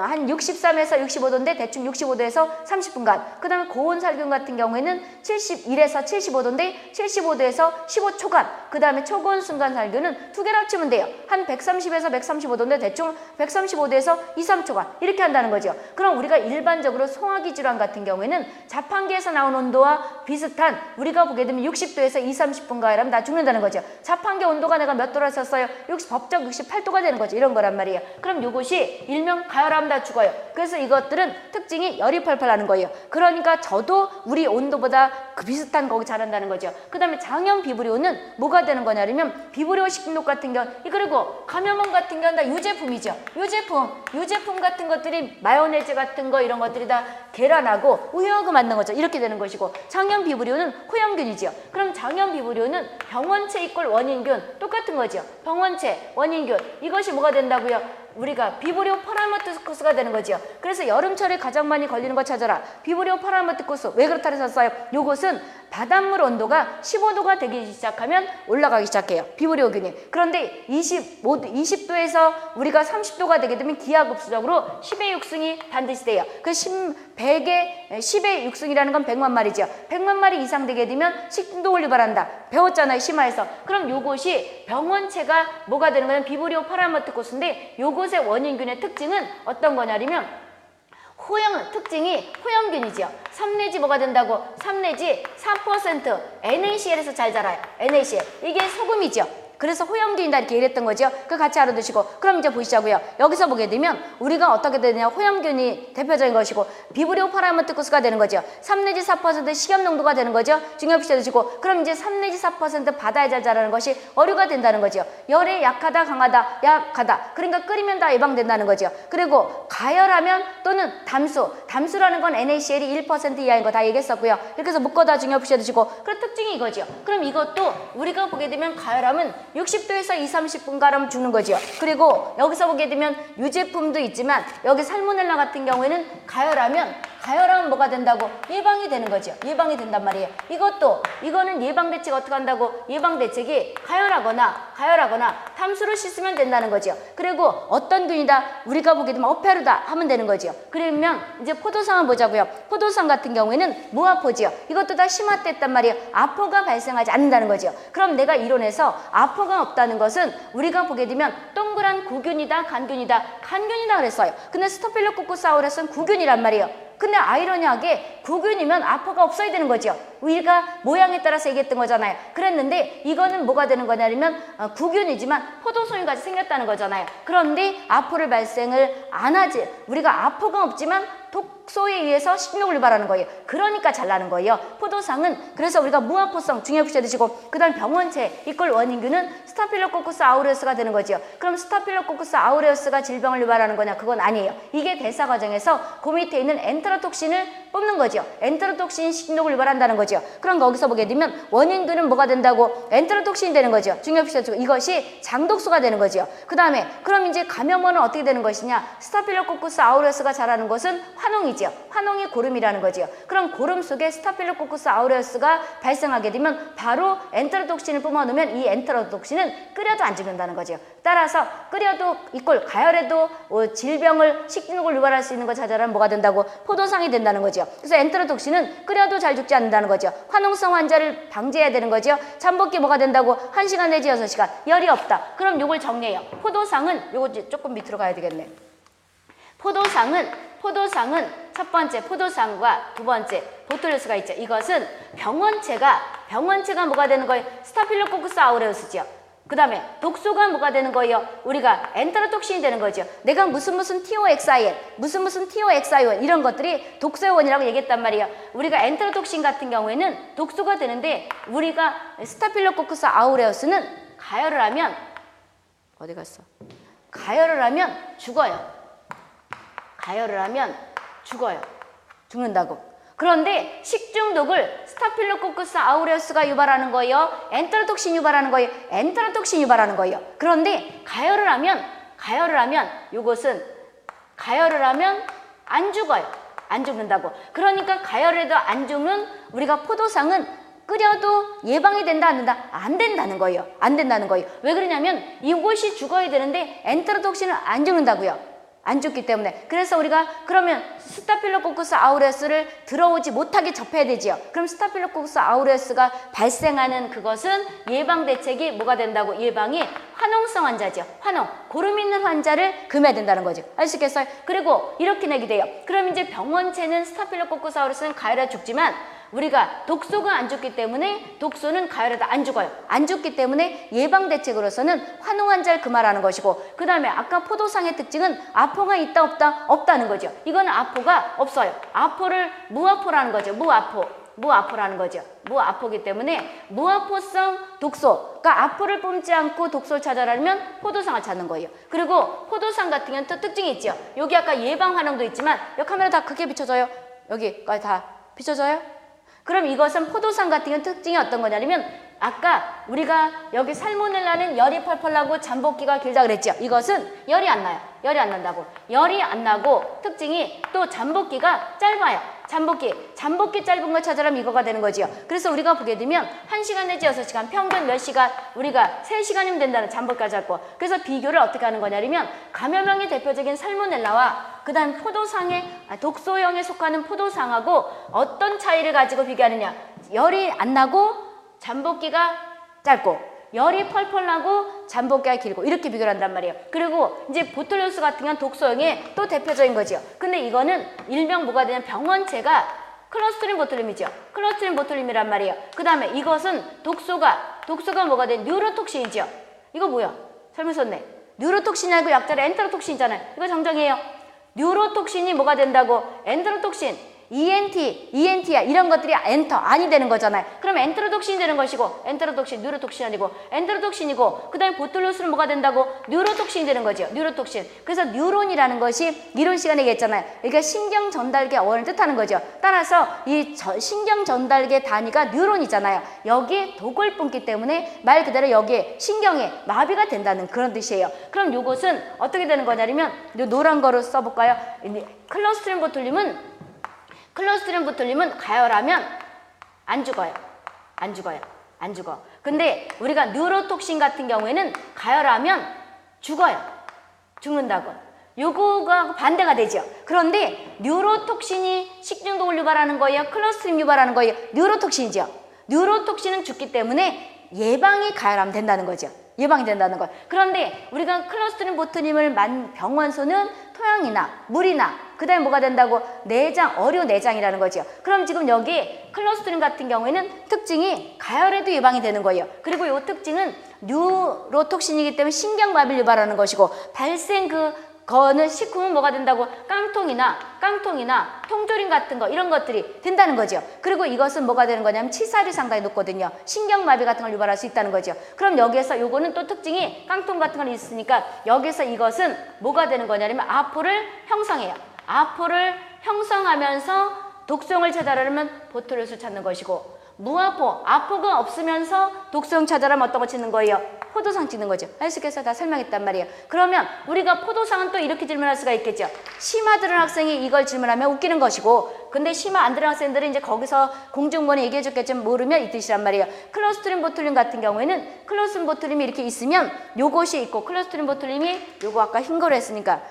한 63에서 65도인데 대충 65도에서 30분간. 그 다음에 고온살균 같은 경우에는 71에서 75도인데 75도에서 15초간. 그 다음에 초고온 순간살균은 두 개를 합치면 돼요. 한 130에서 135도인데 대충 135도에서 2, 3초간. 이렇게 한다는 거죠. 그럼 우리가 일반적으로 소화기 질환 같은 경우에는 자판기에서 나온 온도와 비슷한 우리가 보게 되면 60도에서 2, 30분 가열하면 다 죽는다는 거죠. 자판기 온도가 내가 몇 도라 썼어요? 법적 68도가 되는 거죠. 이런 거란 말이에요. 그럼 이것이 일명 가열하면 다 죽어요. 그래서 이것들은 특징이 열이 펄펄 나는 거예요. 그러니까 저도 우리 온도보다 그 비슷한 거기 자란다는 거죠. 그 다음에 장염 비브리오는 뭐가 되는 거냐면 비브리오 식중독 같은 경우 그리고 감염원 같은 경우는 다 유제품이죠. 유제품 같은 것들이 마요네즈 같은 거 이런 것들이 다 계란하고 우유하고 만든 거죠. 이렇게 되는 것이고 장염 비브리오는 호염균이죠. 그럼 장염 비브리오는 병원체 이꼴 원인균 똑같은 거죠. 병원체 원인균 이것이 뭐가 된다고요? 우리가 비브리오 파라마티쿠스가 되는 거죠. 그래서 여름철에 가장 많이 걸리는 거 찾아라. 비브리오 파라마티쿠스 왜 그렇다 그랬었어요? 요것은 바닷물 온도가 15도가 되기 시작하면 올라가기 시작해요. 비브리오균이. 그런데 20도에서 우리가 30도가 되게 되면 기하급수적으로 10의 육승이 반드시 돼요. 그 10의 육승이라는 건 100만 마리죠. 100만 마리 이상 되게 되면 식중독을 유발한다. 배웠잖아요. 심화에서. 그럼 요것이 병원체가 뭐가 되는 거냐면 비브리오 파라마티쿠스인데 요것의 원인균의 특징은 어떤 거냐면 특징이 호염균이죠. 3 내지 뭐가 된다고? 3 내지 4% NaCl에서 잘 자라요. NaCl. 이게 소금이죠. 그래서 호염균이다 이렇게 얘기했던 거죠. 그거 같이 알아두시고 그럼 이제 보시자고요. 여기서 보게 되면 우리가 어떻게 되느냐 호염균이 대표적인 것이고 비브리오 파라마티쿠스가 되는 거죠. 3 내지 4% 식염 농도가 되는 거죠. 중요 표시해두시고 그럼 이제 3 내지 4% 바다에 잘 자라는 것이 어류가 된다는 거죠. 열에 약하다 강하다 약하다 그러니까 끓이면 다 예방된다는 거죠. 그리고 가열하면 또는 담수라는 건 NaCl이 1% 이하인 거 다 얘기했었고요. 이렇게 해서 묶어다 중요 표시해두시고 그런 특징이 이거죠. 그럼 이것도 우리가 보게 되면 가열하면 60도에서 2, 30분 가라면 죽는 거죠. 그리고 여기서 보게 되면 유제품도 있지만 여기 살모넬라 같은 경우에는 가열하면 가열하면 뭐가 된다고? 예방이 되는 거죠. 예방이 된단 말이에요. 이거는 예방 대책 어떻게 한다고? 예방 대책이 가열하거나 담수로 씻으면 된다는 거죠. 그리고 어떤 균이다? 우리가 보게 되면 어패루다 하면 되는 거죠. 그러면 이제 포도상을 보자고요. 포도상 같은 경우에는 무아포지요. 이것도 다 심화됐단 말이에요. 아포가 발생하지 않는다는 거죠. 그럼 내가 이론에서 아포가 없다는 것은 우리가 보게 되면 동그란 구균이다, 간균이다 그랬어요. 근데 스타필로코커스 아우레스는 구균이란 말이에요. 근데 아이러니하게 구균이면 아포가 없어야 되는 거죠. 우리가 모양에 따라서 얘기했던 거잖아요. 그랬는데 이거는 뭐가 되는 거냐면 구균이지만 포도송이 같이 생겼다는 거잖아요. 그런데 아포를 발생을 안 하지. 우리가 아포가 없지만 독소에 의해서 식욕을 유발하는 거예요. 그러니까 잘 나는 거예요. 포도상은 그래서 우리가 무아포성 중요시 드시고 그다음 병원체 이꼴 원인균은 스타필로코커스 아우레우스가 되는 거죠. 그럼 스타필로코커스 아우레우스가 질병을 유발하는 거냐? 그건 아니에요. 이게 대사 과정에서 그 밑에 있는 엔테로톡신을 뽑는 거죠. 엔테로톡신이 식욕을 유발한다는 거죠. 그럼 거기서 보게 되면 원인균은 뭐가 된다고? 엔테로톡신이 되는 거죠. 중요시 드시고 이것이 장독소가 되는 거죠. 그다음에 그럼 이제 감염원은 어떻게 되는 것이냐? 스타필로코커스 아우레우스가 자라는 것은 화농이죠. 화농이 고름이라는 거죠. 그럼 고름 속에 스타필로코커스 아우레우스가 발생하게 되면 바로 엔테로톡신을 뿜어놓으면 이 엔테로톡신은 끓여도 안 죽는다는 거죠. 따라서 끓여도 이꼴 가열에도 질병을 식중독을 유발할 수 있는 거 찾아라면 뭐가 된다고? 포도상이 된다는 거죠. 그래서 엔테로톡신은 끓여도 잘 죽지 않는다는 거죠. 화농성 환자를 방지해야 되는 거죠. 잠복기 뭐가 된다고? 1시간 내지 6시간. 열이 없다. 그럼 요걸 정리해요. 포도상은 요거 조금 밑으로 가야 되겠네. 포도상은 첫 번째 포도상과 두 번째 보툴리우스가 있죠. 이것은 병원체가 뭐가 되는 거예요? 스타필로코커스 아우레우스죠. 그 다음에 독소가 뭐가 되는 거예요? 우리가 엔테로톡신이 되는 거죠. 내가 무슨 TOXIN, 무슨 TOXION 이런 것들이 독소의 원이라고 얘기했단 말이에요. 우리가 엔테로톡신 같은 경우에는 독소가 되는데 우리가 스타필로코커스 아우레우스는 가열을 하면 어디 갔어? 가열을 하면 죽어요. 죽는다고. 그런데 식중독을 스타필로코커스 아우레우스가 유발하는 거예요? 엔테로톡신 유발하는 거예요? 엔테로톡신 유발하는 거예요. 그런데 가열을 하면 요것은 가열을 하면 안 죽어요. 안 죽는다고. 그러니까 가열해도 안 죽는 우리가 포도상은 끓여도 예방이 된다 안 된다? 안 된다는 거예요. 안 된다는 거예요. 왜 그러냐면 이것이 죽어야 되는데 엔테로톡신은 안 죽는다고요. 안 죽기 때문에. 그래서 우리가 그러면 스타필로코커스 아우레우스를 들어오지 못하게 접해야 되지요. 그럼 스타필로코커스 아우레우스가 발생하는 그것은 예방 대책이 뭐가 된다고? 예방이 화농성 환자죠. 화농, 고름 있는 환자를 금해야 된다는 거죠. 아시겠어요? 그리고 이렇게 내게 돼요. 그럼 이제 병원체는 스타필로코커스 아우레우스는 가열해 죽지만 우리가 독소가 안 죽기 때문에 독소는 가열에다 안 죽어요. 안 죽기 때문에 예방 대책으로서는 화농 환자를 금하라는 것이고 그 다음에 아까 포도상의 특징은 아포가 있다 없다? 없다는 거죠. 이건 아포가 없어요. 아포를 무아포라는 거죠. 무아포라는 거죠. 무아포기 때문에 무아포성 독소, 그러니까 아포를 뿜지 않고 독소를 찾아라면 포도상을 찾는 거예요. 그리고 포도상 같은 경우는 또 특징이 있죠. 여기 아까 예방 화농도 있지만 여기 카메라 다 크게 비춰져요. 여기까지 다 비춰져요? 그럼 이것은 포도상 같은 경우는 특징이 어떤 거냐면 아까 우리가 여기 살모넬라는 열이 펄펄 나고 잠복기가 길다 그랬죠. 이것은 열이 안 나요. 열이 안 난다고. 열이 안 나고 특징이 또 잠복기가 짧아요. 잠복기 짧은 걸 찾아라면 이거가 되는 거지요. 그래서 우리가 보게 되면 1시간 내지 6시간, 평균 몇 시간, 우리가 3시간이면 된다는 잠복기가 짧고. 그래서 비교를 어떻게 하는 거냐면 감염형의 대표적인 살모넬라와 그 다음 독소형에 속하는 포도상하고 어떤 차이를 가지고 비교하느냐. 열이 안 나고 잠복기가 짧고 열이 펄펄 나고 잠복기가 길고 이렇게 비교를 한단 말이에요. 그리고 이제 보툴리우스 같은 경우는 독소형의 또 대표적인 거죠. 근데 이거는 일명 뭐가 되냐면 병원체가 클로스트림 보툴림이죠. 클로스트림 보툴림이란 말이에요. 그 다음에 이것은 독소가 뭐가 된 뉴로톡신이죠. 이거 뭐야? 설명 썼네. 뉴로톡신이 아니고 약자로 엔테로톡신이잖아요. 이거 정정해요. 뉴로톡신이 뭐가 된다고? 엔테로톡신. ENT야 이런 것들이 안이 되는 거잖아요. 그럼 엔테로톡신이 되는 것이고 엔테로톡신, 뉴로톡신 아니고 엔테로톡신이고 그 다음에 보툴리우스는 뭐가 된다고? 뉴로톡신이 되는 거죠. 뉴로톡신. 그래서 뉴론이라는 것이 이론 시간에 얘기했잖아요. 그러니까 신경 전달계 원을 뜻하는 거죠. 따라서 이 신경 전달계 단위가 뉴론이잖아요. 여기에 독을 뿜기 때문에 말 그대로 여기에 신경에 마비가 된다는 그런 뜻이에요. 그럼 요것은 어떻게 되는 거냐면 요 노란 거로 써볼까요? 클로스트림 보툴림은 클로스트리디움 보툴륨은 가열하면 안 죽어요. 안 죽어요. 안 죽어. 근데 우리가 뉴로톡신 같은 경우에는 가열하면 죽어요. 죽는다고. 요거가 반대가 되죠. 그런데 뉴로톡신이 식중독을 유발하는 거예요? 클로스트리디움 유발하는 거예요? 뉴로톡신이죠. 뉴로톡신은 죽기 때문에 예방이 가열하면 된다는 거죠. 예방이 된다는 거예요. 그런데 우리가 클로스트리디움 보툴륨을 병원소는 토양이나 물이나 그 다음에 뭐가 된다고? 내장, 어류 내장이라는 거죠. 그럼 지금 여기 클로스트리디움 같은 경우에는 특징이 가열에도 예방이 되는 거예요. 그리고 이 특징은 뉴로톡신이기 때문에 신경마비를 유발하는 것이고 발생 거는 식후면 뭐가 된다고? 깡통이나 통조림 같은 거 이런 것들이 된다는 거죠. 그리고 이것은 뭐가 되는 거냐면 치사율이 상당히 높거든요. 신경마비 같은 걸 유발할 수 있다는 거죠. 그럼 여기에서 요거는 또 특징이 깡통 같은 건 있으니까 여기서 이것은 뭐가 되는 거냐면 아포를 형성해요. 아포를 형성하면서 독성을 찾아내려면 보툴륨을 찾는 것이고 무아포, 아포가 없으면서 독성 찾아라면 어떤 거 찾는 거예요? 포도상 찍는 거죠. 알수께서 다 설명했단 말이에요. 그러면 우리가 포도상은 또 이렇게 질문할 수가 있겠죠. 심화 들은 학생이 이걸 질문하면 웃기는 것이고 근데 심화 안 들은 학생들은 이제 거기서 공중번에 얘기해 줬겠지만 모르면 이 뜻이란 말이에요. 클로스트리디움 보툴륨 같은 경우에는 클로스트리디움 보툴륨이 이렇게 있으면 요것이 있고 클로스트리디움 보툴륨이 요거 아까 흰 거로 했으니까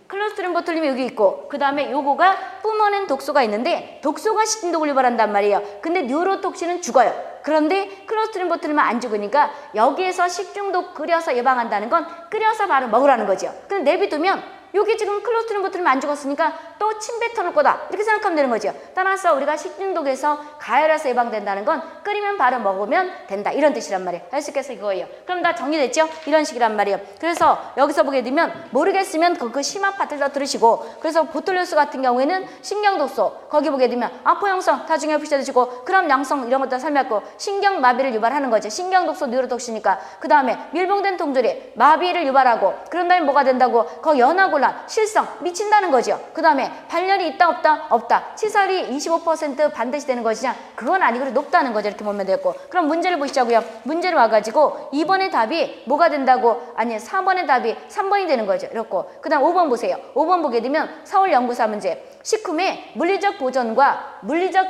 클로스트리디움 보툴륨이 여기 있고 그 다음에 요거가 뿜어낸 독소가 있는데 독소가 식중독을 유발한단 말이에요. 근데 뉴로톡신은 죽어요. 그런데 클로스트리디움 보툴륨은 안 죽으니까 여기에서 식중독 끓여서 예방한다는 건 끓여서 바로 먹으라는 거죠. 근데 내비두면 여기 지금 클로스트리디움 보툴륨 안 죽었으니까 또 침 뱉어놓을 거다 이렇게 생각하면 되는 거죠. 따라서 우리가 식중독에서 가열해서 예방된다는 건 끓이면 바로 먹으면 된다 이런 뜻이란 말이에요. 할 수 있겠어 이거예요. 그럼 다 정리됐죠? 이런 식이란 말이에요. 그래서 여기서 보게 되면 모르겠으면 그 심화 파트를 더 들으시고 그래서 보툴리우스 같은 경우에는 신경독소 거기 보게 되면 아포 형성 다 중요하게 붙여주시고 그럼 양성 이런 것도 설명했고 신경마비를 유발하는 거죠. 신경독소 뉴로톡시니까 그 다음에 밀봉된 통조리 마비를 유발하고 그런 다음에 뭐가 된다고? 거기 연화곤란 실성 미친다는 거죠. 그 다음에 발열이 있다 없다? 없다. 치사율이 25% 반드시 되는 것이냐? 그건 아니고 높다는 거죠. 이렇게 보면 되고 그럼 문제를 보시자고요. 문제를 와가지고 2번의 답이 뭐가 된다고? 아니 4번의 답이 3번이 되는 거죠. 이렇고 그 다음 5번 보세요. 5번 보게 되면 서울연구사 문제 식품에 물리적 보존과 물리적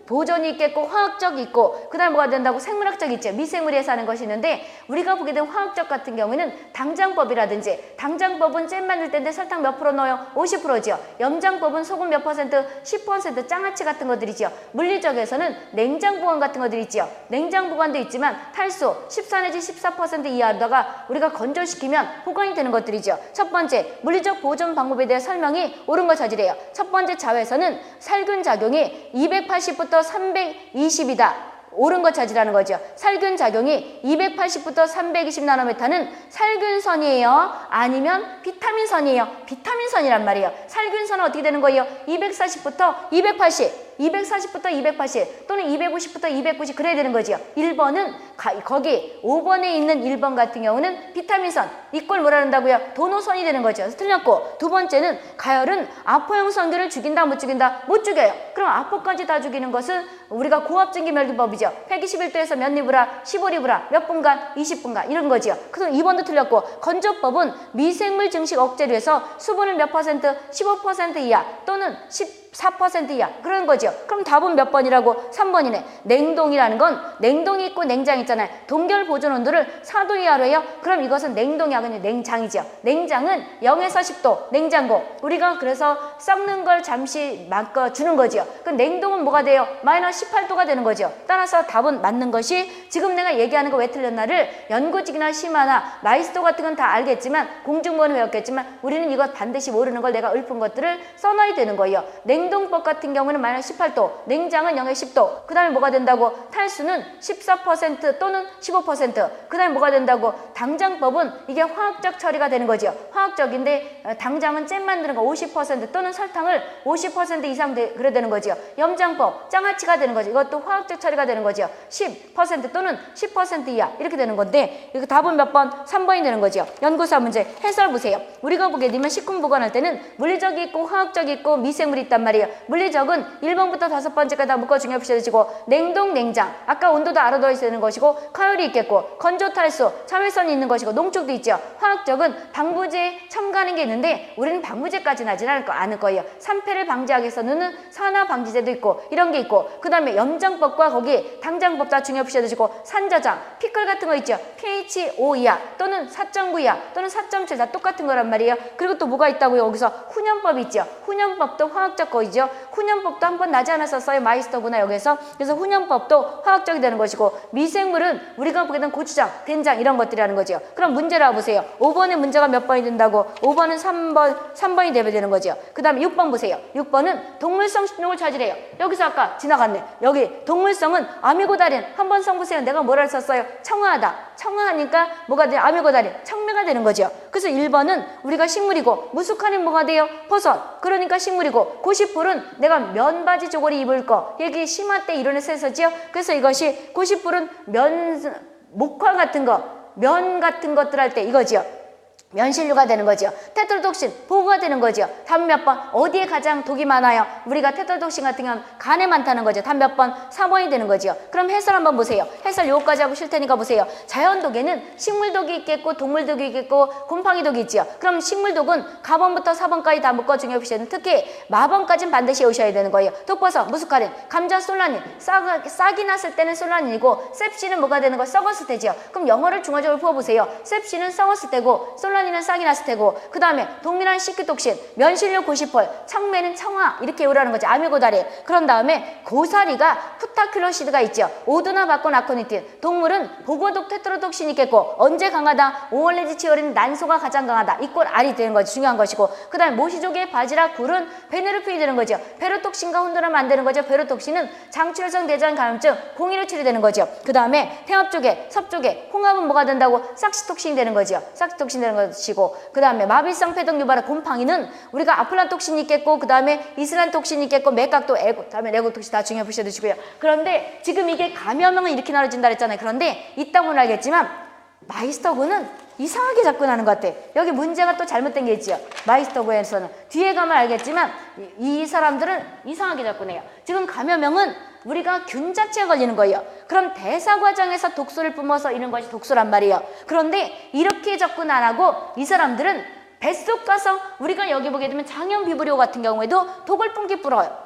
보존이 있겠고 화학적 있고 그 다음에 뭐가 된다고? 생물학적 있죠. 미생물에 사는 것이 있는데 우리가 보게 된 화학적 같은 경우에는 당장법이라든지 당장법은 잼 만들 때인데 설탕 몇 프로 넣어요? 50%죠. 염장법은 소금 몇 퍼센트? 10% 장아찌 같은 것들이죠. 물리적에서는 냉장 보관 같은 것들이 있죠. 냉장 보관도 있지만 탈수 14 내지 14% 이하로다가 우리가 건조시키면 보관이 되는 것들이죠. 첫 번째 물리적 보존 방법에 대해 설명이 옳은 것 저지래요. 첫 번째 자외선은 살균 작용이 280부터 320이다. 옳은 것 찾으라는 거죠. 살균 작용이 280부터 320 나노메타는 살균선이에요? 아니면 비타민선이에요? 비타민선이란 말이에요. 살균선은 어떻게 되는 거예요? 240부터 280. 240부터 280 또는 250부터 290 그래야 되는 거죠. 1번은 거기 5번에 있는 1번 같은 경우는 비타민선 이꼴 뭐라 한다고요? 도노선이 되는 거죠. 그래서 틀렸고 두 번째는 가열은 아포형 성균을 죽인다 못 죽인다? 못 죽여요. 그럼 아포까지 다 죽이는 것은 우리가 고압증기멸균법이죠. 121도에서 몇 리브라? 15리브라 몇 분간? 20분간 이런 거죠. 그래서 2번도 틀렸고 건조법은 미생물 증식 억제를 해서 수분을 몇 퍼센트? 15% 이하 또는 14% 이하 그런 거죠. 그럼 답은 몇 번이라고? 3번이네. 냉동이라는 건 냉동이 있고 냉장 있잖아요. 동결 보존 온도를 4도 이하로 해요. 그럼 이것은 냉동이 아니고 냉장이죠. 냉장은 0에서 10도 냉장고. 우리가 그래서 썩는 걸 잠시 막아주는 거죠. 그 냉동은 뭐가 돼요? 마이너스 18도가 되는 거죠. 따라서 답은 맞는 것이 지금 내가 얘기하는 거 왜 틀렸나를 연구직이나 심화나 마이스터 같은 건 다 알겠지만 공중보는 외웠겠지만 우리는 이것 반드시 모르는 걸 내가 읊은 것들을 써놔야 되는 거예요. 냉동법 같은 경우는 마이너스 18도, 냉장은 0에서 10도. 그 다음에 뭐가 된다고? 탈수는 14% 또는 15%. 그 다음에 뭐가 된다고? 당장법은 이게 화학적 처리가 되는 거죠. 화학적인데 당장은 잼 만드는 거 50% 또는 설탕을 50% 이상 그래 되는 거죠. 염장법, 장아찌가 되는 되는 거죠. 이것도 화학적 처리가 되는 거죠. 10% 또는 10% 이하 이렇게 되는 건데 이거 답은 몇 번? 3번이 되는 거죠. 연구사 문제 해설 보세요. 우리가 보게 되면 식품 보관할 때는 물리적이 있고 화학적이 있고 미생물이 있단 말이에요. 물리적은 1번부터 5번째까지 다 묶어 중요시해주고 냉동, 냉장 아까 온도도 알아둬야 되는 것이고 가열이 있겠고 건조, 탈수, 자외선이 있는 것이고 농축도 있죠. 화학적은 방부제에 첨가하는 게 있는데 우리는 방부제까지는 하지 않을 거예요. 산패를 방지하기 위해서는 산화 방지제도 있고 이런 게 있고 그 다음에 염장법과 거기 당장법 다 중요시해주고 산저장, 피클 같은 거 있죠. pH 5 이하 또는 4.9 이하 또는 4.7 다 똑같은 거란 말이에요. 그리고 또 뭐가 있다고요? 여기서 훈연법 있죠. 훈연법도 화학적 거이죠. 훈연법도 한번 나지 않았었어요. 마이스터구나 여기서. 그래서 훈연법도 화학적이 되는 것이고 미생물은 우리가 보게 되는 고추장, 된장 이런 것들이라는 거죠. 그럼 문제를 와보세요. 5번의 문제가 몇 번이 된다고? 5번은 3번이 되는 거죠. 그 다음에 6번 보세요. 6번은 동물성 식용을 찾으래요. 여기서 아까 지나갔네. 여기 동물성은 아미고다린 한번 써보세요. 내가 뭐라 썼어요? 청아하다. 청아하니까 뭐가 돼요? 아미고다린 청매가 되는 거죠. 그래서 1번은 우리가 식물이고 무숙한이 뭐가 돼요? 버섯. 그러니까 식물이고 고시풀은 내가 면바지 저고리 입을 거. 여기 심화 때 이론에서 했었지요. 그래서 이것이 고시풀은 목화 같은 거, 면 같은 것들 할 때 이거지요. 면실류가 되는 거죠. 테트라독신 보호가 되는 거죠. 답 몇 번? 어디에 가장 독이 많아요? 우리가 테트라독신 같은 경우는 간에 많다는 거죠. 답 몇 번? 4번이 되는 거죠. 그럼 해설 한번 보세요. 해설 요거까지 하고 쉴 테니까 보세요. 자연독에는 식물독이 있겠고 동물독이 있겠고 곰팡이독이 있죠. 그럼 식물독은 가번부터 4번까지 다 묶어 중요시하는 특히 마번까지는 반드시 오셔야 되는 거예요. 독버섯, 무스카린, 감자, 솔라닌 싹이 났을 때는 솔라닌이고 셉시는 뭐가 되는 거? 썩었을 때죠. 그럼 영어를 중화적으로 풀어보세요. 셉시는 썩었을 때고 솔라닌은 싹이 났을 테고 그 다음에 동밀한 식기독신, 면실류 고시폴, 청매는 청아 이렇게 외우라는 거죠. 아미고다린. 그런 다음에 고사리가 푸타클로시드가 있죠. 오두나 바콘 아코니틴. 동물은 보고독 테트로독신이 있겠고 언제 강하다? 오월레지치어린 난소가 가장 강하다. 이 꼴 알이 되는 거죠. 중요한 것이고 그 다음에 모시족의 바지락, 굴은 베네르핀이 되는 거죠. 베로톡신과 혼돈하면 안 되는 거죠. 베로톡신은 장출성 대장 감염증 0157이 되는 거죠. 그 다음에 태엽 쪽에 섭쪽에 홍합은 뭐가 된다고? 삭시톡신이 되는 거죠. 삭시톡신 되는 것이고 그 다음에 마비성 폐독 유발의 곰팡이는 우리가 아플란톡신이 있겠고 그 다음에 이슬란톡신이 있겠고 맥각도 다음에 레고톡신 다 중요해 보셔주시고요. 그런데 지금 이게 감염형은 이렇게 나눠진다 그랬잖아요. 그런데 이따고는 알겠지만 마이스터구는 이상하게 접근하는 것 같아. 여기 문제가 또 잘못된 게 있지요. 마이스터구에서는 뒤에 가면 알겠지만 이 사람들은 이상하게 접근해요. 지금 감염형은 우리가 균 자체가 걸리는 거예요. 그럼 대사 과정에서 독소를 뿜어서 이런 것이 독소란 말이에요. 그런데 이렇게 접근 안 하고 이 사람들은 뱃속 가서 우리가 여기 보게 되면 장염 비브리오 같은 경우에도 독을 뿜어요.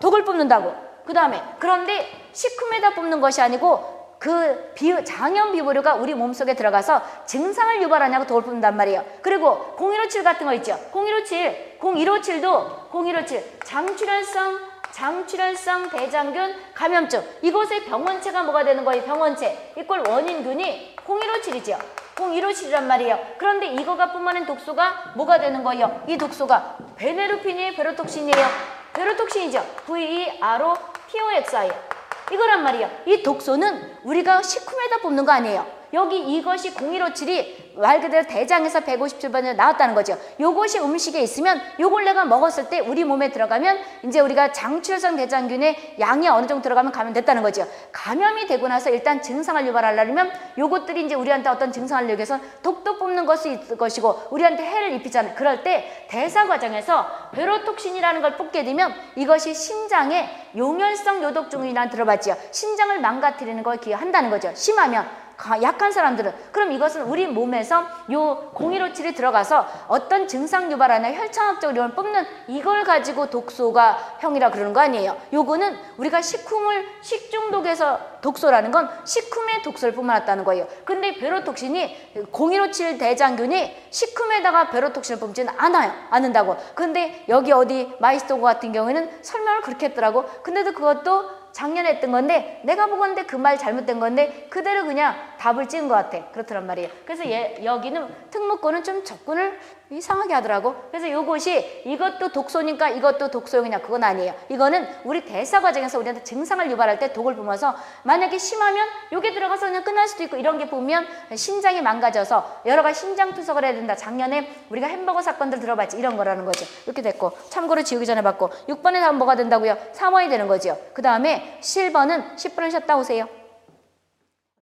독을 뿜는다고. 그 다음에 그런데 식품에다 뿜는 것이 아니고 그 장염 비브리오가 우리 몸속에 들어가서 증상을 유발하냐고 독을 뿜는단 말이에요. 그리고 0157 같은 거 있죠. 0157도 0157 장출혈성 대장균 감염증. 이곳의 병원체가 뭐가 되는 거예요? 병원체. 이꼴 원인균이 0157이죠. 0157이란 말이에요. 그런데 이거가 뿜어낸 독소가 뭐가 되는 거예요? 이 독소가 베네르핀이에요? 베로톡신이에요? 베로톡신이죠. VEROTOXI. 이거란 말이에요. 이 독소는 우리가 식품에다 뿜는 거 아니에요. 여기 이것이 0157이 말 그대로 대장에서 157번에 나왔다는 거죠. 요것이 음식에 있으면 요걸 내가 먹었을 때 우리 몸에 들어가면 이제 우리가 장출성 대장균의 양이 어느 정도 들어가면 감염됐다는 거죠. 감염이 되고 나서 일단 증상을 유발하려면 요것들이 이제 우리한테 어떤 증상을 내기 위해서 독도 뽑는 것이 있을 것이고 우리한테 해를 입히잖아요. 그럴 때 대사 과정에서 베로톡신이라는 걸 뽑게 되면 이것이 심장에 용혈성 요독증이란 들어봤죠. 심장을 망가뜨리는 걸 기여한다는 거죠. 심하면. 약한 사람들은. 그럼 이것은 우리 몸에서 요 0157이 들어가서 어떤 증상 유발하나 혈청학적 이론을 뽑는 이걸 가지고 독소가 형이라 그러는 거 아니에요. 요거는 우리가 식중독에서 독소라는 건 식품에 독소를 뿜어놨다는 거예요. 근데 베로톡신이 0157 대장균이 식품에다가 베로톡신을 뿜지는 않는다고. 근데 여기 어디 마이스터구 같은 경우에는 설명을 그렇게 했더라고. 근데도 그것도 작년에 했던 건데 내가 보건데 그 말 잘못된 건데 그대로 그냥 답을 찍은 것 같아. 그렇더란 말이에요. 그래서 여기는 특목고는 좀 접근을 이상하게 하더라고. 그래서 요것이 이것도 독소니까 이것도 독소용이냐 그건 아니에요. 이거는 우리 대사 과정에서 우리한테 증상을 유발할 때 독을 뿜어서 만약에 심하면 요게 들어가서 그냥 끝날 수도 있고 이런 게 보면 신장이 망가져서 여러 가지 신장 투석을 해야 된다. 작년에 우리가 햄버거 사건들 들어봤지. 이런 거라는 거죠. 이렇게 됐고 참고로 지우기 전에 받고 6번에 답은 뭐가 된다고요? 3번이 되는 거죠. 그 다음에 7번은 10분을 쉬었다 오세요.